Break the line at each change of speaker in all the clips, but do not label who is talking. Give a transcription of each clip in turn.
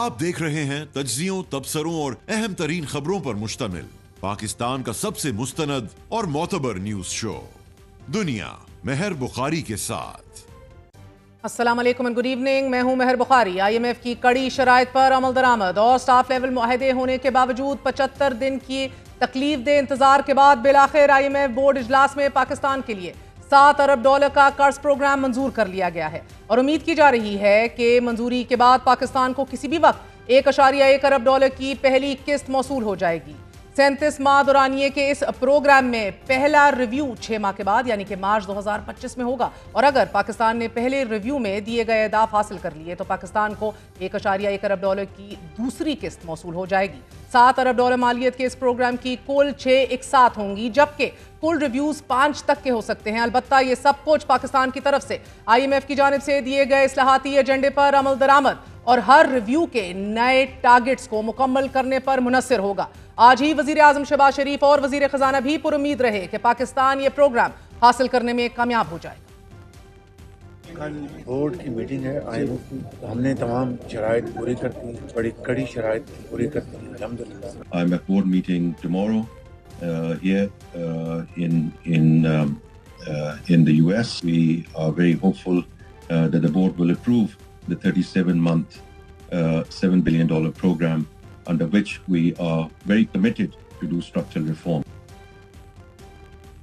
आप देख रहे हैं तज्जियों, तबसरों और अहम तरीन खबरों पर मुश्तमिल पाकिस्तान का सबसे मुस्तनद और मोतबर न्यूज शो दुनिया मेहर बुखारी के साथ।
अस्सलाम वालेकुम एंड गुड इवनिंग। मैं हूं मेहर बुखारी। IMF की कड़ी शराइत पर अमल दरामद और स्टाफ लेवल मुआहदे होने के बावजूद 75 दिन की तकलीफ दे इंतजार के बाद बिलाखिर IMF बोर्ड इजलास में पाकिस्तान के लिए $7 अरब का कर्ज प्रोग्राम मंजूर कर लिया गया है और उम्मीद की जा रही है कि मंजूरी के बाद पाकिस्तान को किसी भी वक्त $1.1 अरब की पहली किस्त मौसूल हो जाएगी। 37 माह दौरानिए के इस प्रोग्राम में पहला रिव्यू 6 माह के बाद यानी कि मार्च 2025 में होगा और अगर पाकिस्तान ने पहले रिव्यू में दिए गए अहदाफ हासिल कर लिए तो पाकिस्तान को $1.1 अरब की दूसरी किस्त मौसूल हो जाएगी। $7 अरब मालियत के इस प्रोग्राम की कुल 6 एक साथ होंगी जबकि कुल रिव्यूज 5 तक के हो सकते हैं। अलबत्ता ये सब कुछ पाकिस्तान की तरफ से IMF की जानिब से दिए गए इस्लाहाती एजेंडे पर अमल दरामद और हर रिव्यू के नए टारगेट्स को मुकम्मल करने पर मुनस्सिर होगा। आज ही वजीर आजम शहबाज शरीफ और वजीर खजाना भी पुरुमीद रहे कि पाकिस्तान ये प्रोग्राम हासिल करने में कामयाब हो जाएगा।
कल बोर्ड की मीटिंग है IMF की, हमने तमाम शराइत पूरी कर दी, बड़ी कड़ी शराइत पूरी कर दी अल्हम्दुलिल्लाह।
IMF board meeting tomorrow here in the US. We are very hopeful that the board will approve the 37-month $7 billion program under which we are very committed to do structural reform.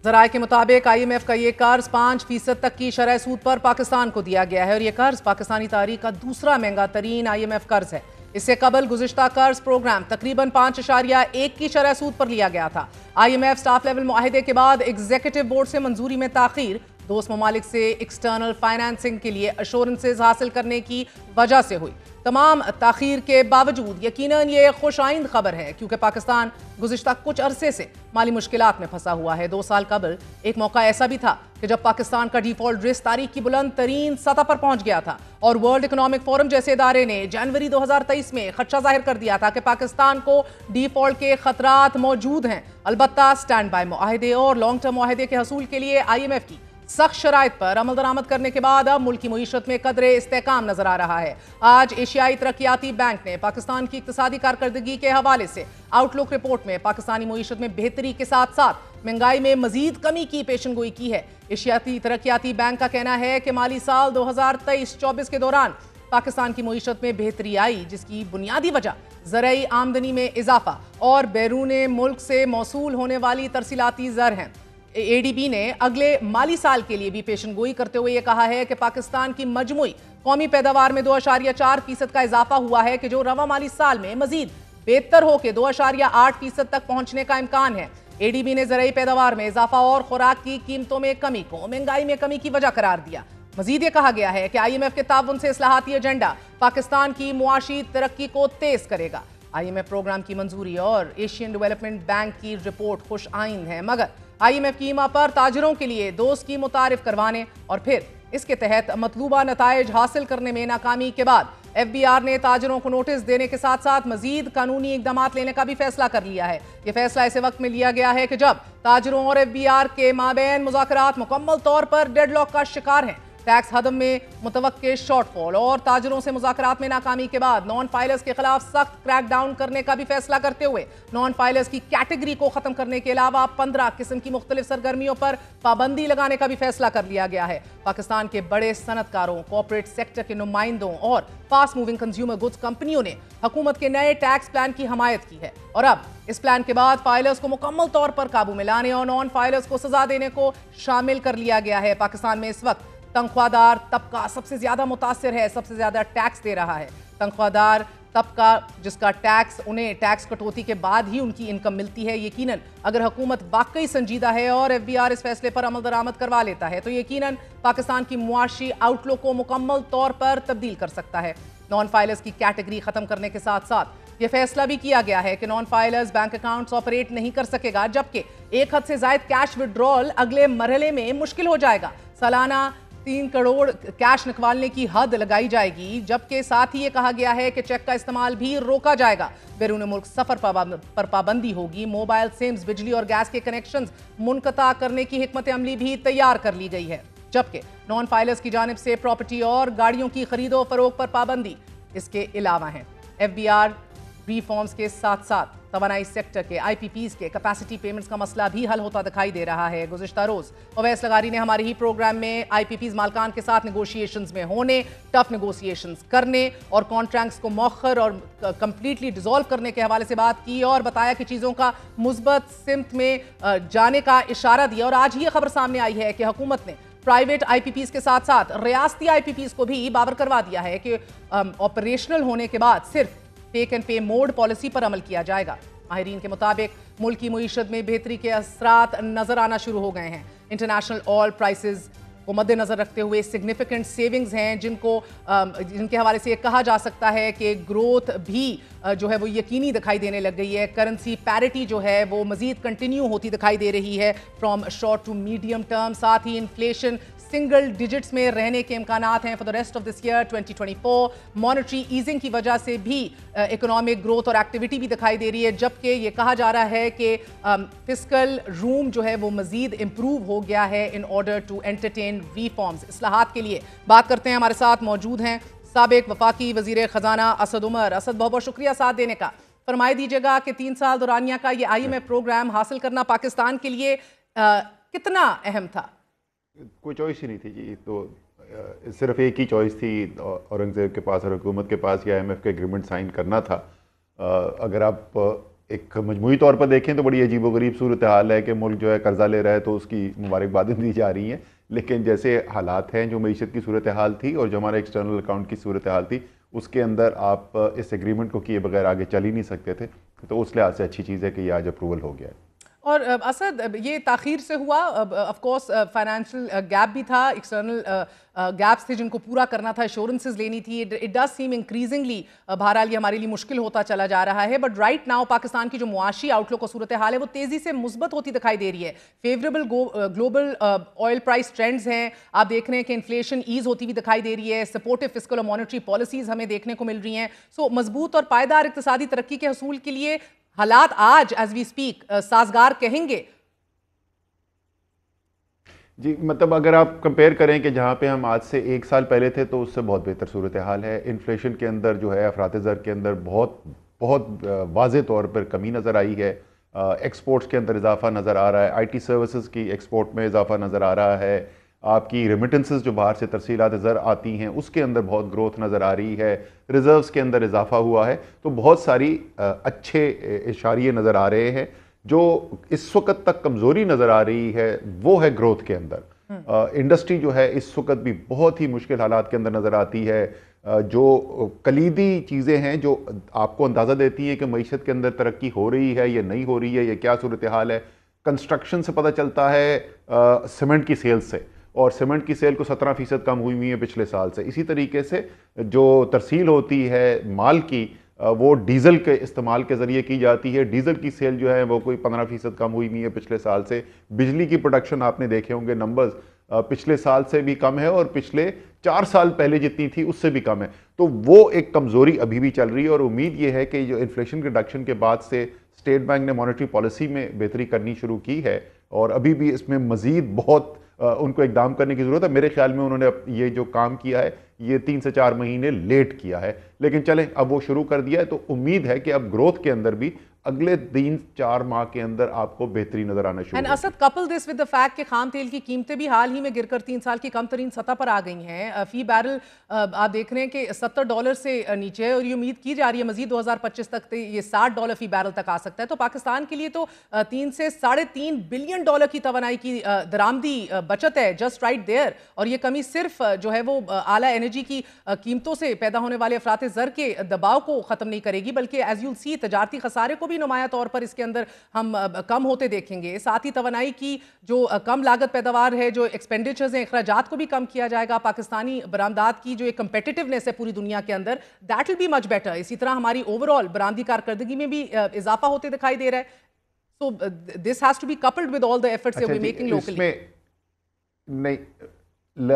ज़राए के मुताबिक IMF का ये कर्ज 5% तक की शरह सूद पर पाकिस्तान को दिया गया है और ये कर्ज पाकिस्तानी तारीख का दूसरा महंगा तरीन IMF कर्ज है। इससे कबल गुज़िश्ता कर्ज प्रोग्राम तकरीबन 5.1 की शरह सूद पर लिया गया था। IMF स्टाफ लेवल मुआहदे के बाद एग्जीक्यूटिव बोर्ड से मंजूरी में ताखीर दोस्त ममालिक से एक्सटर्नल फाइनेंसिंग के लिए अश्योरेंसेस हासिल करने की वजह से हुई। तमाम ताखीर के बावजूद यकीनन ये खुश आइंद खबर है क्योंकि पाकिस्तान गुज़िश्ता कुछ अरसे से माली मुश्किलात में फंसा हुआ है। 2 साल कबल एक मौका ऐसा भी था कि जब पाकिस्तान का डिफॉल्ट रिस्क तारीख की बुलंद तरीन सतह पर पहुंच गया था और वर्ल्ड इकोनॉमिक फोरम जैसे इदारे ने जनवरी 2023 में खदशा जाहिर कर दिया था कि पाकिस्तान को डिफॉल्ट के खतरात मौजूद हैं। अलबत्ता स्टैंड बाय मुआहदे और लॉन्ग टर्म मुआहदे के हसूल के लिए IMF की सख्त शराइत पर अमल दरामद करने के बाद अब मुल्क की मईशत में कदरे इस्तेकाम नजर आ रहा है। आज एशियाई तरक्याती बैंक ने पाकिस्तान की इक्तिसादी कारकर्दगी के हवाले से आउटलुक रिपोर्ट में पाकिस्तानी मईशत में बेहतरी के साथ साथ महंगाई में मजीद कमी की पेशनगोई की है। एशियाई तरक्याती बैंक का कहना है कि माली साल 2023-24 के दौरान पाकिस्तान की मईशत में बेहतरी आई जिसकी बुनियादी वजह ज़राई आमदनी में इजाफा और बैरून मुल्क से मौसूल होने वाली तरसीलाती ज़र हैं। ADB ने अगले माली साल के लिए भी पेशनगोई करते हुए यह कहा है कि पाकिस्तान की मजमूई कौमी पैदावार में 2.4% का इजाफा हुआ है कि जो रवा माली साल में मजीद बेहतर होकर 2.8% तक पहुंचने का इम्कान है। ADB ने ज़राई पैदावार में इजाफा और खुराक की कीमतों में कमी को महंगाई में कमी की वजह करार दिया। मजीद ये कहा गया है कि IMF के ताउन से इस्लाहाती एजेंडा पाकिस्तान की मुआशी तरक्की को तेज करेगा। IMF प्रोग्राम की मंजूरी और एशियन डेवलपमेंट बैंक की रिपोर्ट खुश आइंद है मगर IMF की ईमा पर ताजरों के लिए 2 स्कीम मुतारिफ करवाने और फिर इसके तहत मतलूबा नताइज हासिल करने में नाकामी के बाद FBR ने ताजरों को नोटिस देने के साथ साथ मजीद कानूनी इकदाम लेने का भी फैसला कर लिया है। यह फैसला ऐसे वक्त में लिया गया है कि जब ताजरों और FBR के माबैन मुज़ाकरात मुकम्मल तौर पर डेडलॉक का शिकार हैं। टैक्स हदम में मुतवक्के शॉर्टफॉल और ताजरों से मुज़ाकरात में नाकामी के बाद नॉन फाइलर्स के खिलाफ सख्त क्रैकडाउन करने का भी फैसला करते हुए नॉन फाइलर्स की कैटेगरी को खत्म करने के अलावा 15 किस्म की मुख्तलिफ सरगर्मियों पर पाबंदी लगाने का भी फैसला कर लिया गया है। पाकिस्तान के बड़े सनतकारों, कॉर्पोरेट सेक्टर के नुमाइंदों और फास्ट मूविंग कंज्यूमर गुड्स कंपनियों ने हुकूमत के नए टैक्स प्लान की हमायत की है और अब इस प्लान के बाद फाइलर्स को मुकम्मल तौर पर काबू में लाने और नॉन फाइलर्स को सजा देने को शामिल कर लिया गया है। पाकिस्तान में इस वक्त तनख्वाहदार तबका सबसे ज्यादा मुतासिर है, सबसे ज्यादा टैक्स दे रहा है। तनख्वाहदार तबका जिसका टैक्स उन्हें टैक्स कटौती के बाद ही उनकी इनकम मिलती है। यकीनन अगर हुकूमत वाकई संजीदा है और FBR इस फैसले पर अमल दरामद करवा लेता है तो यकीनन पाकिस्तान की मुआशी आउटलुक को मुकम्मल तौर पर तब्दील कर सकता है। नॉन फाइलर्स की कैटेगरी खत्म करने के साथ साथ यह फैसला भी किया गया है कि non filers bank accounts operate नहीं कर सकेगा जबकि एक हद से जायद कैश विड्रॉल अगले मरहले में मुश्किल हो जाएगा। सालाना 3 करोड़ कैश निकालने की हद लगाई जाएगी जबकि साथ ही ये कहा गया है कि चेक का इस्तेमाल भी रोका जाएगा। बैरून मुल्क सफर पर पाबंदी होगी। मोबाइल सिम्स, बिजली और गैस के कनेक्शंस मुनक़ता करने की हिकमत अमली भी तैयार कर ली गई है जबकि नॉन फाइलर्स की जानिब से प्रॉपर्टी और गाड़ियों की खरीदो फरोख्त पर पाबंदी इसके अलावा है। FBR रिफॉर्म्स के साथ साथ तवानाई सेक्टर के IPPs के कैपेसिटी पेमेंट्स का मसला भी हल होता दिखाई दे रहा है। गुज़िश्ता रोज अवैस लगारी ने हमारे ही प्रोग्राम में IPPs मालकान के साथ नेगोशिएशंस में होने, टफ नेगोशिएशंस करने और कॉन्ट्रैक्ट्स को मौखर और कंप्लीटली डिसॉल्व करने के हवाले से बात की और बताया कि चीज़ों का मुस्बत सिमत में जाने का इशारा दिया। और आज ही ये खबर सामने आई है कि हुकूमत ने प्राइवेट IPPs के साथ साथ रियासती IPPs को भी बाबर करवा दिया है कि ऑपरेशनल होने के बाद सिर्फ टेक एंड पे मोड पॉलिसी पर अमल किया जाएगा। माहिरीन के मुताबिक मुल्क की मईशत में बेहतरी के असरात नजर आना शुरू हो गए हैं। इंटरनेशनल ऑयल प्राइसेस को मद्देनजर रखते हुए सिग्निफिकेंट सेविंग्स हैं जिनके हवाले से कहा जा सकता है कि ग्रोथ भी जो है वो यकीनी दिखाई देने लग गई है। करेंसी पैरिटी जो है वो मजीद कंटिन्यू होती दिखाई दे रही है from short to medium term. साथ ही इन्फ्लेशन सिंगल डिजिट्स में रहने के इम्कानात हैं for the rest of this year 2024। Monetary easing की वजह से भी इकोनॉमिक ग्रोथ और एक्टिविटी भी दिखाई दे रही है, जबकि ये कहा जा रहा है कि फिस्कल रूम जो है वो मजीद इम्प्रूव हो गया है in order to entertain reforms. इस्लाहात के लिए बात करते हैं, हमारे साथ मौजूद हैं साबिक वफाकी वजीर खजाना असद उमर। असद, बहुत बहुत शुक्रिया साथ देने का। फरमाई दीजिएगा कि 3 साल दौरानिया का ये IMF प्रोग्राम हासिल करना पाकिस्तान के लिए कितना अहम था?
कोई चॉइस ही नहीं थी जी, तो सिर्फ एक ही चॉइस थी औरंगज़ेब के पास और हुकूमत के पास कि IMF का एग्रीमेंट साइन करना था। अगर आप एक मजमूई तौर पर देखें तो बड़ी अजीबोगरीब सूरत हाल है कि मुल्क जो है कर्जा ले रहा है तो उसकी मुबारकबादें दी जा रही हैं, लेकिन जैसे हालात हैं, जो मईशत की सूरत हाल थी और जो हमारा एक्सटर्नल अकाउंट की सूरत हाल थी, उसके अंदर आप इस एग्रीमेंट को किए बगैर आगे चल ही नहीं सकते थे। तो उस लिहाज से अच्छी चीज़ है कि ये आज अप्रूवल हो गया है।
और असद, ये ताखीर से हुआ, ऑफ कोर्स फाइनेंशियल गैप भी था, एक्सटर्नल गैप्स थे जिनको पूरा करना था, एश्योरेंसेस लेनी थी। इट डज सीम इंक्रीजिंगली बहरहाल ये हमारे लिए मुश्किल होता चला जा रहा है। बट राइट नाउ पाकिस्तान की जो मुआशी आउटलुक और सूरत हाल है वो तेज़ी से मुस्बत होती दिखाई दे रही है। Favourable global oil price trends हैं, आप देख रहे हैं कि इन्फ्लेशन ईज होती हुई दिखाई दे रही है, सपोर्टिव फिस्कल और मॉनेटरी पॉलिसीज हमें देखने को मिल रही हैं। सो मजबूत और पायदार इक्तिसादी तरक्की के हसूल के लिए हालात आज एज वी स्पीक साजगार कहेंगे?
जी, मतलब अगर आप कंपेयर करें कि जहाँ पे हम आज से 1 साल पहले थे तो उससे बहुत बेहतर सूरत हाल है। इन्फ्लेशन के अंदर जो है अफरात ज़र के अंदर बहुत वाज़े तौर पर कमी नज़र आई है। एक्सपोर्ट्स के अंदर इजाफा नज़र आ रहा है, IT सर्विसेज की एक्सपोर्ट में इजाफा नज़र आ रहा है। आपकी रेमिटेंसेस जो बाहर से तरसीलात ज़र आती हैं उसके अंदर बहुत ग्रोथ नज़र आ रही है। रिजर्व्स के अंदर इजाफा हुआ है, तो बहुत सारी अच्छे इशारे नज़र आ रहे हैं। जो इस वक्त तक कमज़ोरी नज़र आ रही है वो है ग्रोथ के अंदर। इंडस्ट्री जो है इस वक्त भी बहुत ही मुश्किल हालात के अंदर नज़र आती है। जो कलीदी चीज़ें हैं जो आपको अंदाज़ा देती हैं कि मईशत के अंदर तरक्की हो रही है या नहीं हो रही है, या क्या सूरत हाल है। कंस्ट्रक्शन से पता चलता है, सीमेंट की सेल्स से, और सीमेंट की सेल को 17% कम हुई है पिछले साल से। इसी तरीके से जो तरसील होती है माल की, वो डीज़ल के इस्तेमाल के ज़रिए की जाती है। डीज़ल की सेल जो है वो कोई 15% कम हुई है पिछले साल से। बिजली की प्रोडक्शन आपने देखे होंगे नंबर्स, पिछले साल से भी कम है और पिछले 4 साल पहले जितनी थी उससे भी कम है। तो वो एक कमज़ोरी अभी भी चल रही है, और उम्मीद ये है कि जो इन्फ्लेशन रिडक्शन के बाद से स्टेट बैंक ने मॉनेटरी पॉलिसी में बेहतरी करनी शुरू की है, और अभी भी इसमें मज़ीद बहुत उनको इकदाम करने की ज़रूरत है। मेरे ख्याल में उन्होंने ये जो काम किया है ये 3 से 4 महीने लेट किया है, लेकिन चलें अब वो शुरू कर दिया है, तो उम्मीद है कि अब ग्रोथ के अंदर भी अगले 3-4 माह के अंदर आपको बेहतरी नजर आना शुरू होगी।
Asad, couple this with the fact कि खाम तेल की कीमतें भी हाल ही में गिरकर 3 साल की कम तरीन सतह पर आ गई हैं। फी बैरल आप देख रहे हैं कि $70 से नीचे है, और ये उम्मीद की जा रही है मजीद 2025 तक ये $60 फी बैरल तक आ सकता है। तो पाकिस्तान के लिए तो 3 से $3.5 बिलियन की तवानाई की दरामदी बचत है जस्ट राइट देयर, और ये कमी सिर्फ जो है वो आला एनर्जी की कीमतों से पैदा होने वाले अफरात ज़र के दबाव को ख़त्म नहीं करेगी, बल्कि एज यूल सी तजारती खसारे को भी नुमाया तौर पर इसके अंदर हम कम होते देखेंगे। साथ ही तवानाई की जो कम लागत पैदावार है, जो एक्सपेंडिचर्स हैं, अखराजात को भी कम किया जाएगा। पाकिस्तानी बरामदात की जो एक कंपेटिटिवनेस है पूरी दुनिया के अंदर, that will be much better. इसी तरह हमारी ओवरऑल बरामदी कारकर्दगी में भी इजाफा होते दिखाई दे रहा है। So this has to be coupled with all the efforts we are making locally.
नहीं,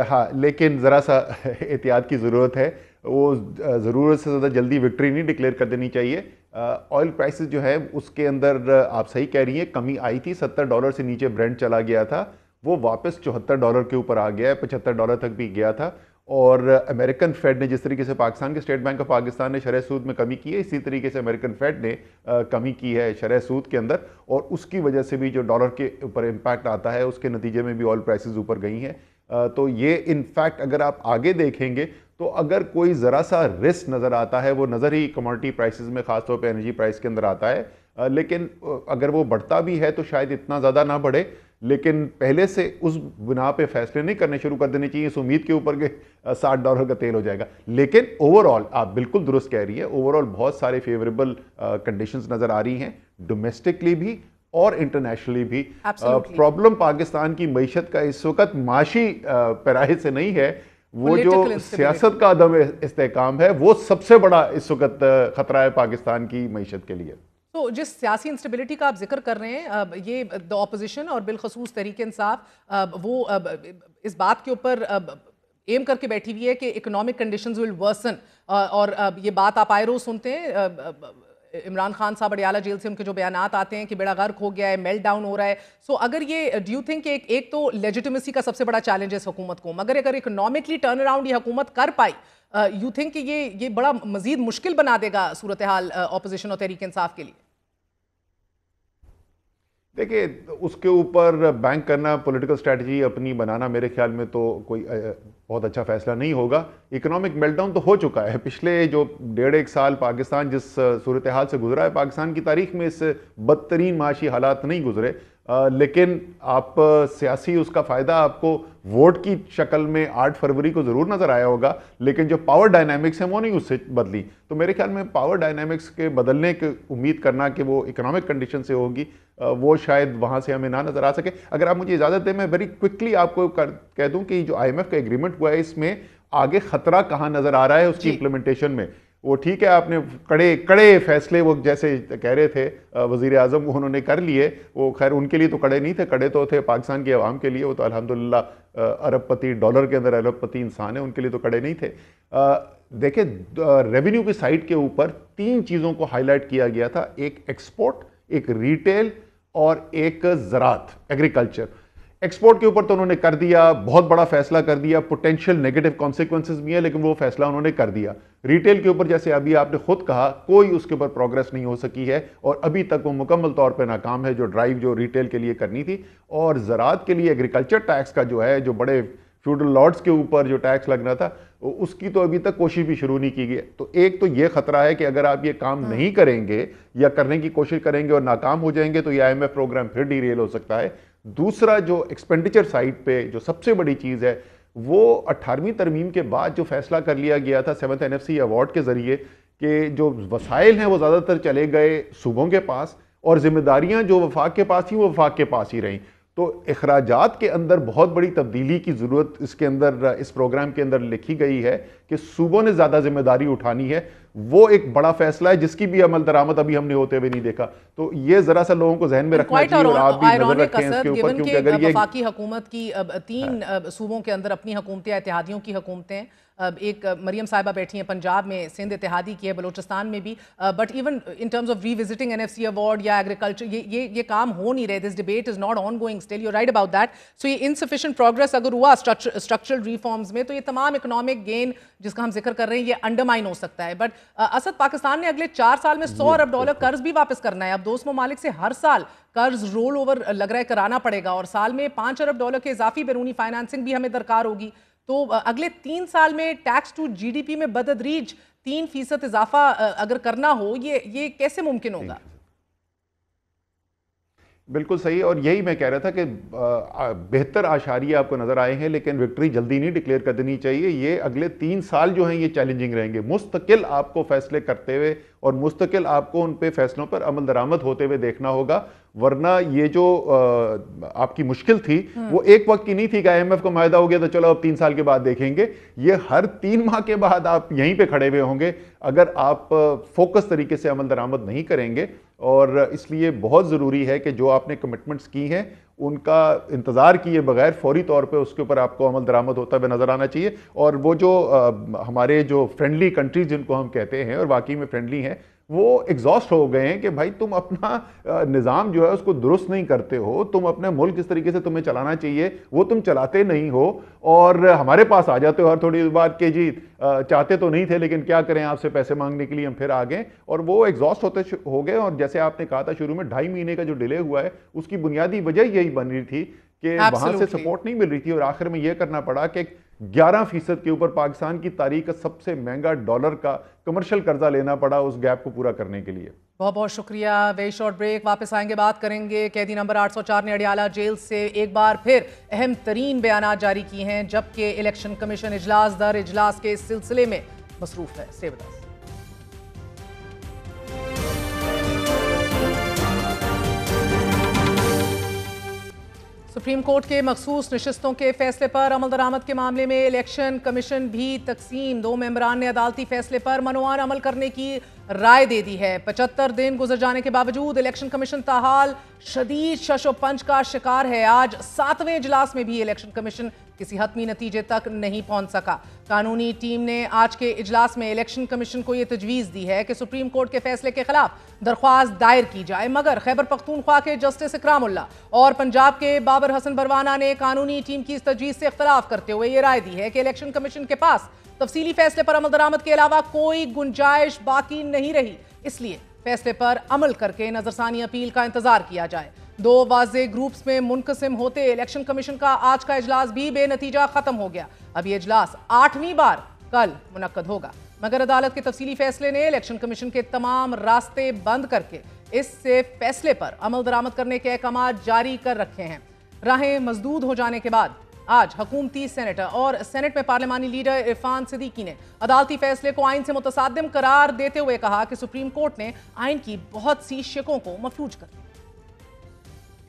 हाँ, लेकिन ज़रा सा एहतियात की ज़रूरत है। वो ज़रूरत से ज़्यादा जल्दी विक्ट्री नहीं डिक्लेयर कर देनी चाहिए। ऑयल प्राइसेस जो है उसके अंदर आप सही कह रही हैं, कमी आई थी। $70 से नीचे ब्रेंट चला गया था, वो वापस $74 के ऊपर आ गया है, $75 तक भी गया था। और अमेरिकन फेड ने जिस तरीके से पाकिस्तान के स्टेट बैंक ऑफ पाकिस्तान ने शरह सूद में कमी की है, इसी तरीके से अमेरिकन फेड ने कमी की है शरह सूद के अंदर, और उसकी वजह से भी जो डॉलर के ऊपर इम्पैक्ट आता है उसके नतीजे में भी ऑयल प्राइसेस ऊपर गई हैं। तो ये इनफैक्ट अगर आप आगे देखेंगे तो अगर कोई ज़रा सा रिस्क नज़र आता है वो नज़र ही कमोडिटी प्राइसेस में, खासतौर पे एनर्जी प्राइस के अंदर आता है, लेकिन अगर वो बढ़ता भी है तो शायद इतना ज़्यादा ना बढ़े, लेकिन पहले से उस बिना पे फैसले नहीं करने शुरू कर देने चाहिए इस उम्मीद के ऊपर कि $60 का तेल हो जाएगा। लेकिन ओवरऑल आप बिल्कुल दुरुस्त कह रही है, ओवरऑल बहुत सारे फेवरेबल कंडीशंस नज़र आ रही हैं, डोमेस्टिकली भी और इंटरनेशनली भी। प्रॉब्लम पाकिस्तान की मईशत का इस वक्त माशी पैराहे से नहीं है, वो जो सियासत का अदम इस्तेहकाम है वो सबसे बड़ा इस वक्त खतरा है पाकिस्तान की मईशत के लिए।
तो जिस सियासी इंस्टेबिलिटी का आप जिक्र कर रहे हैं, ये द ऑपोजिशन और बिलखसूस तहरीक इंसाफ वो इस बात के ऊपर एम करके बैठी हुई है कि इकोनॉमिक कंडीशंस विल वर्सन, और ये बात आप आए रोज सुनते हैं। इमरान खान साहब अडियाला जेल से उनके जो बयानात आते हैं कि बेड़ा गर्क हो गया है, मेल्ट डाउन हो रहा है। सो अगर ये डू यू थिंक एक तो लेजिटिमेसी का सबसे बड़ा चैलेंज है इस हुकूमत को, मगर अगर इकोनॉमिकली टर्न अराउंड ये हुकूमत कर पाई, यू थिंक कि ये बड़ा मजीद मुश्किल बना देगा सूरत हाल ऑपोजिशन और तहरीक इंसाफ के लिए?
देखिए, उसके ऊपर बैंक करना, पॉलिटिकल स्ट्रेटजी अपनी बनाना मेरे ख्याल में तो कोई बहुत अच्छा फैसला नहीं होगा। इकोनॉमिक मेल्टडाउन तो हो चुका है। पिछले जो 1.5 साल पाकिस्तान जिस सूरत हाल से गुजरा है, पाकिस्तान की तारीख में इससे बदतरीन माशी हालात नहीं गुजरे, लेकिन आप सियासी उसका फ़ायदा आपको वोट की शक्ल में 8 फरवरी को ज़रूर नज़र आया होगा, लेकिन जो पावर डायनामिक्स हैं वो नहीं उससे बदली। तो मेरे ख्याल में पावर डायनामिक्स के बदलने की उम्मीद करना कि वो इकोनॉमिक कंडीशन से होगी, वो शायद वहाँ से हमें ना नज़र आ सके। अगर आप मुझे इजाज़त दें, मैं वेरी क्विकली आपको कह दूँ कि जो IMF का एग्रीमेंट हुआ है, इसमें आगे ख़तरा कहाँ नज़र आ रहा है उसकी इम्प्लीमेंटेशन में। वो ठीक है, आपने कड़े फैसले वो जैसे कह रहे थे वज़ीर आज़म, वो उन्होंने कर लिए। वो खैर उनके लिए तो कड़े नहीं थे, कड़े तो थे पाकिस्तान की आवाम के लिए। वो तो अल्हम्दुलिल्लाह अरबपति, डॉलर के अंदर अरबपति इंसान है, उनके लिए तो कड़े नहीं थे। देखिए, रेवेन्यू की साइड के ऊपर 3 चीज़ों को हाईलाइट किया गया था, एक एक्सपोर्ट, एक रिटेल और एक ज़राअत, एग्रीकल्चर। एक्सपोर्ट के ऊपर तो उन्होंने कर दिया, बहुत बड़ा फैसला कर दिया, पोटेंशियल नेगेटिव कॉन्सिक्वेंसेस भी है, लेकिन वो फैसला उन्होंने कर दिया। रिटेल के ऊपर जैसे अभी आपने खुद कहा, कोई उसके ऊपर प्रोग्रेस नहीं हो सकी है और अभी तक वो मुकम्मल तौर पे नाकाम है, जो ड्राइव जो रिटेल के लिए करनी थी। और ज़राअत के लिए एग्रीकल्चर टैक्स का जो है, जो बड़े फ्यूडल लॉर्ड्स के ऊपर जो टैक्स लगना था, उसकी तो अभी तक कोशिश भी शुरू नहीं की गई। तो एक तो ये खतरा है कि अगर आप ये काम नहीं करेंगे या करने की कोशिश करेंगे और नाकाम हो जाएंगे तो ये IMF प्रोग्राम फिर डीरेल हो सकता है। दूसरा, जो एक्सपेंडिचर साइड पे जो सबसे बड़ी चीज़ है, वो 18वीं तरमीम के बाद जो फैसला कर लिया गया था 7th NFC अवार्ड के ज़रिए कि जो वसाइल हैं वो ज़्यादातर चले गए सूबों के पास और जिम्मेदारियां जो वफाक के पास थी वो वफाक के पास ही रहीं। तो अखराजात के अंदर बहुत बड़ी तब्दीली की ज़रूरत इसके अंदर, इस प्रोग्राम के अंदर लिखी गई है कि सूबों ने ज़्यादा जिम्मेदारी उठानी है। वो एक बड़ा फैसला है जिसकी भी अमल दरामद अभी हमने होते हुए नहीं देखा। तो ये ज़रा सा लोगों को जहन में रखना चाहिए और आप भी नजर रखें इसके ऊपर, क्योंकि अगर ये
वफाकी हुकूमत की 3 सूबों के अंदर अपनी हुकूमतें, इत्तेहादियों की हुकूमतें, एक मरियम साहिबा बैठी हैं पंजाब में, सिंध इत्तेहादी की है, बलोचिस्तान में भी, but even in terms of revisiting NFC award या एग्रीकल्चर, ये काम हो नहीं रहे। This debate is not on going still, you right about that. So ये इनसफिशिएंट प्रोग्रेस अगर हुआ स्ट्रक्चरल रिफॉर्म्स में, तो ये तमाम इकोनॉमिक गेन जिसका हम जिक्र कर रहे हैं ये अंडरमाइन हो सकता है। बट असद, पाकिस्तान ने अगले 4 साल में $100 अरब कर्ज भी वापस करना है। अब दोस्त ममालिक से हर साल कर्ज रोल ओवर लग रहा है कराना पड़ेगा और साल में $5 अरब के इजाफी बैरूनी फाइनेंसिंग भी हमें दरकार होगी। तो अगले 3 साल में टैक्स टू GDP में बतदरीज 3% इजाफा अगर करना हो, ये कैसे मुमकिन होगा?
बिल्कुल सही, और यही मैं कह रहा था कि बेहतर आशारिया आपको नजर आए हैं, लेकिन विक्ट्री जल्दी नहीं डिक्लेयर कर देनी चाहिए। ये अगले 3 साल जो हैं ये चैलेंजिंग रहेंगे। मुस्तकिल आपको फैसले करते हुए और मुस्तकिल आपको उन पे फैसलों पर अमल दरामद होते हुए देखना होगा, वरना ये जो आपकी मुश्किल थी वो एक वक्त की नहीं थी कि IMF को मायदा हो गया तो चलो अब 3 साल के बाद देखेंगे। ये हर 3 माह के बाद आप यहीं पे खड़े हुए होंगे अगर आप फोकस तरीके से अमल दरामद नहीं करेंगे। और इसलिए बहुत ज़रूरी है कि जो आपने कमिटमेंट्स की हैं उनका इंतज़ार किए बगैर फौरी तौर पे उसके ऊपर आपको अमल दरामद होता हुआ नज़र आना चाहिए। और वो जो हमारे जो फ्रेंडली कंट्रीज जिनको हम कहते हैं और वाकई में फ्रेंडली हैं, वो एग्जॉस्ट हो गए हैं कि भाई तुम अपना निज़ाम जो है उसको दुरुस्त नहीं करते हो, तुम अपने मुल्क किस तरीके से तुम्हें चलाना चाहिए वो तुम चलाते नहीं हो, और हमारे पास आ जाते हो हर थोड़ी बार के जी चाहते तो नहीं थे लेकिन क्या करें आपसे पैसे मांगने के लिए हम फिर आ गए, और वो एग्जॉस्ट होते हो गए। और जैसे आपने कहा था शुरू में 2.5 महीने का जो डिले हुआ है उसकी बुनियादी वजह यही बन रही थी कि वहां से सपोर्ट नहीं मिल रही थी, और आखिर में यह करना पड़ा कि 11% के ऊपर पाकिस्तान की तारीख का सबसे महंगा डॉलर का कमर्शियल कर्जा लेना पड़ा उस गैप को पूरा करने के लिए।
बहुत बहुत शुक्रिया। वेरी शॉर्ट ब्रेक, वापस आएंगे, बात करेंगे। कैदी नंबर 804 ने अडियाला जेल से एक बार फिर अहम तरीन बयान जारी किए हैं, जबकि इलेक्शन कमीशन इजलास दर इजलास के सिलसिले में मसरूफ है। Stay with us. Supreme court के मखसूस नशिस्तों के फैसले पर अमल दरामद के मामले में इलेक्शन कमीशन भी तकसीम। 2 मेंबरान ने अदालती फैसले पर मनोवान अमल करने की राय दे दी है। 75 दिन गुजर जाने के बावजूद इलेक्शन कमीशन ताहाल शदीद शशोपंच का शिकार है। आज 7वें इजलास में भी इलेक्शन कमीशन किसी हतमी नतीजे तक नहीं पहुंच सका। कानूनी टीम ने आज के इजलास में इलेक्शन कमीशन को यह तजवीज़ दी है कि सुप्रीम कोर्ट के फैसले के खिलाफ दरख्वास्त दायर की जाए, मगर खैबर पख्तूनख्वा के जस्टिस इकरामुल्लाह और पंजाब के बाबर हसन बरवाना ने कानूनी टीम की इस तजवीज़ से इख्तलाफ करते हुए ये राय दी है कि इलेक्शन कमीशन के पास तफसीली फैसले पर अमल दरामद के अलावा कोई गुंजाइश बाकी नहीं रही, इसलिए फैसले पर अमल करके नजरसानी अपील का इंतजार किया जाए। 2 वाज़े ग्रुप्स में मुनकसिम होते इलेक्शन कमीशन का आज का इजलास भी बेनतीजा खत्म हो गया। अब ये इजलास 8वीं बार कल मुनक्कद होगा, मगर अदालत के तफसीली फैसले ने इलेक्शन कमीशन के तमाम रास्ते बंद करके इससे फैसले पर अमल दरामद करने के अहकाम जारी कर रखे हैं। राहें मजदूद हो जाने के बाद आज हुकूमती सेनेटर और सेनेट में पार्लिमानी लीडर इरफान सिद्दीकी ने अदालती फैसले को आइन से मुतसादिम करार देते हुए कहा कि सुप्रीम कोर्ट ने आइन की बहुत सी शिकों को मफलूज कर दिया।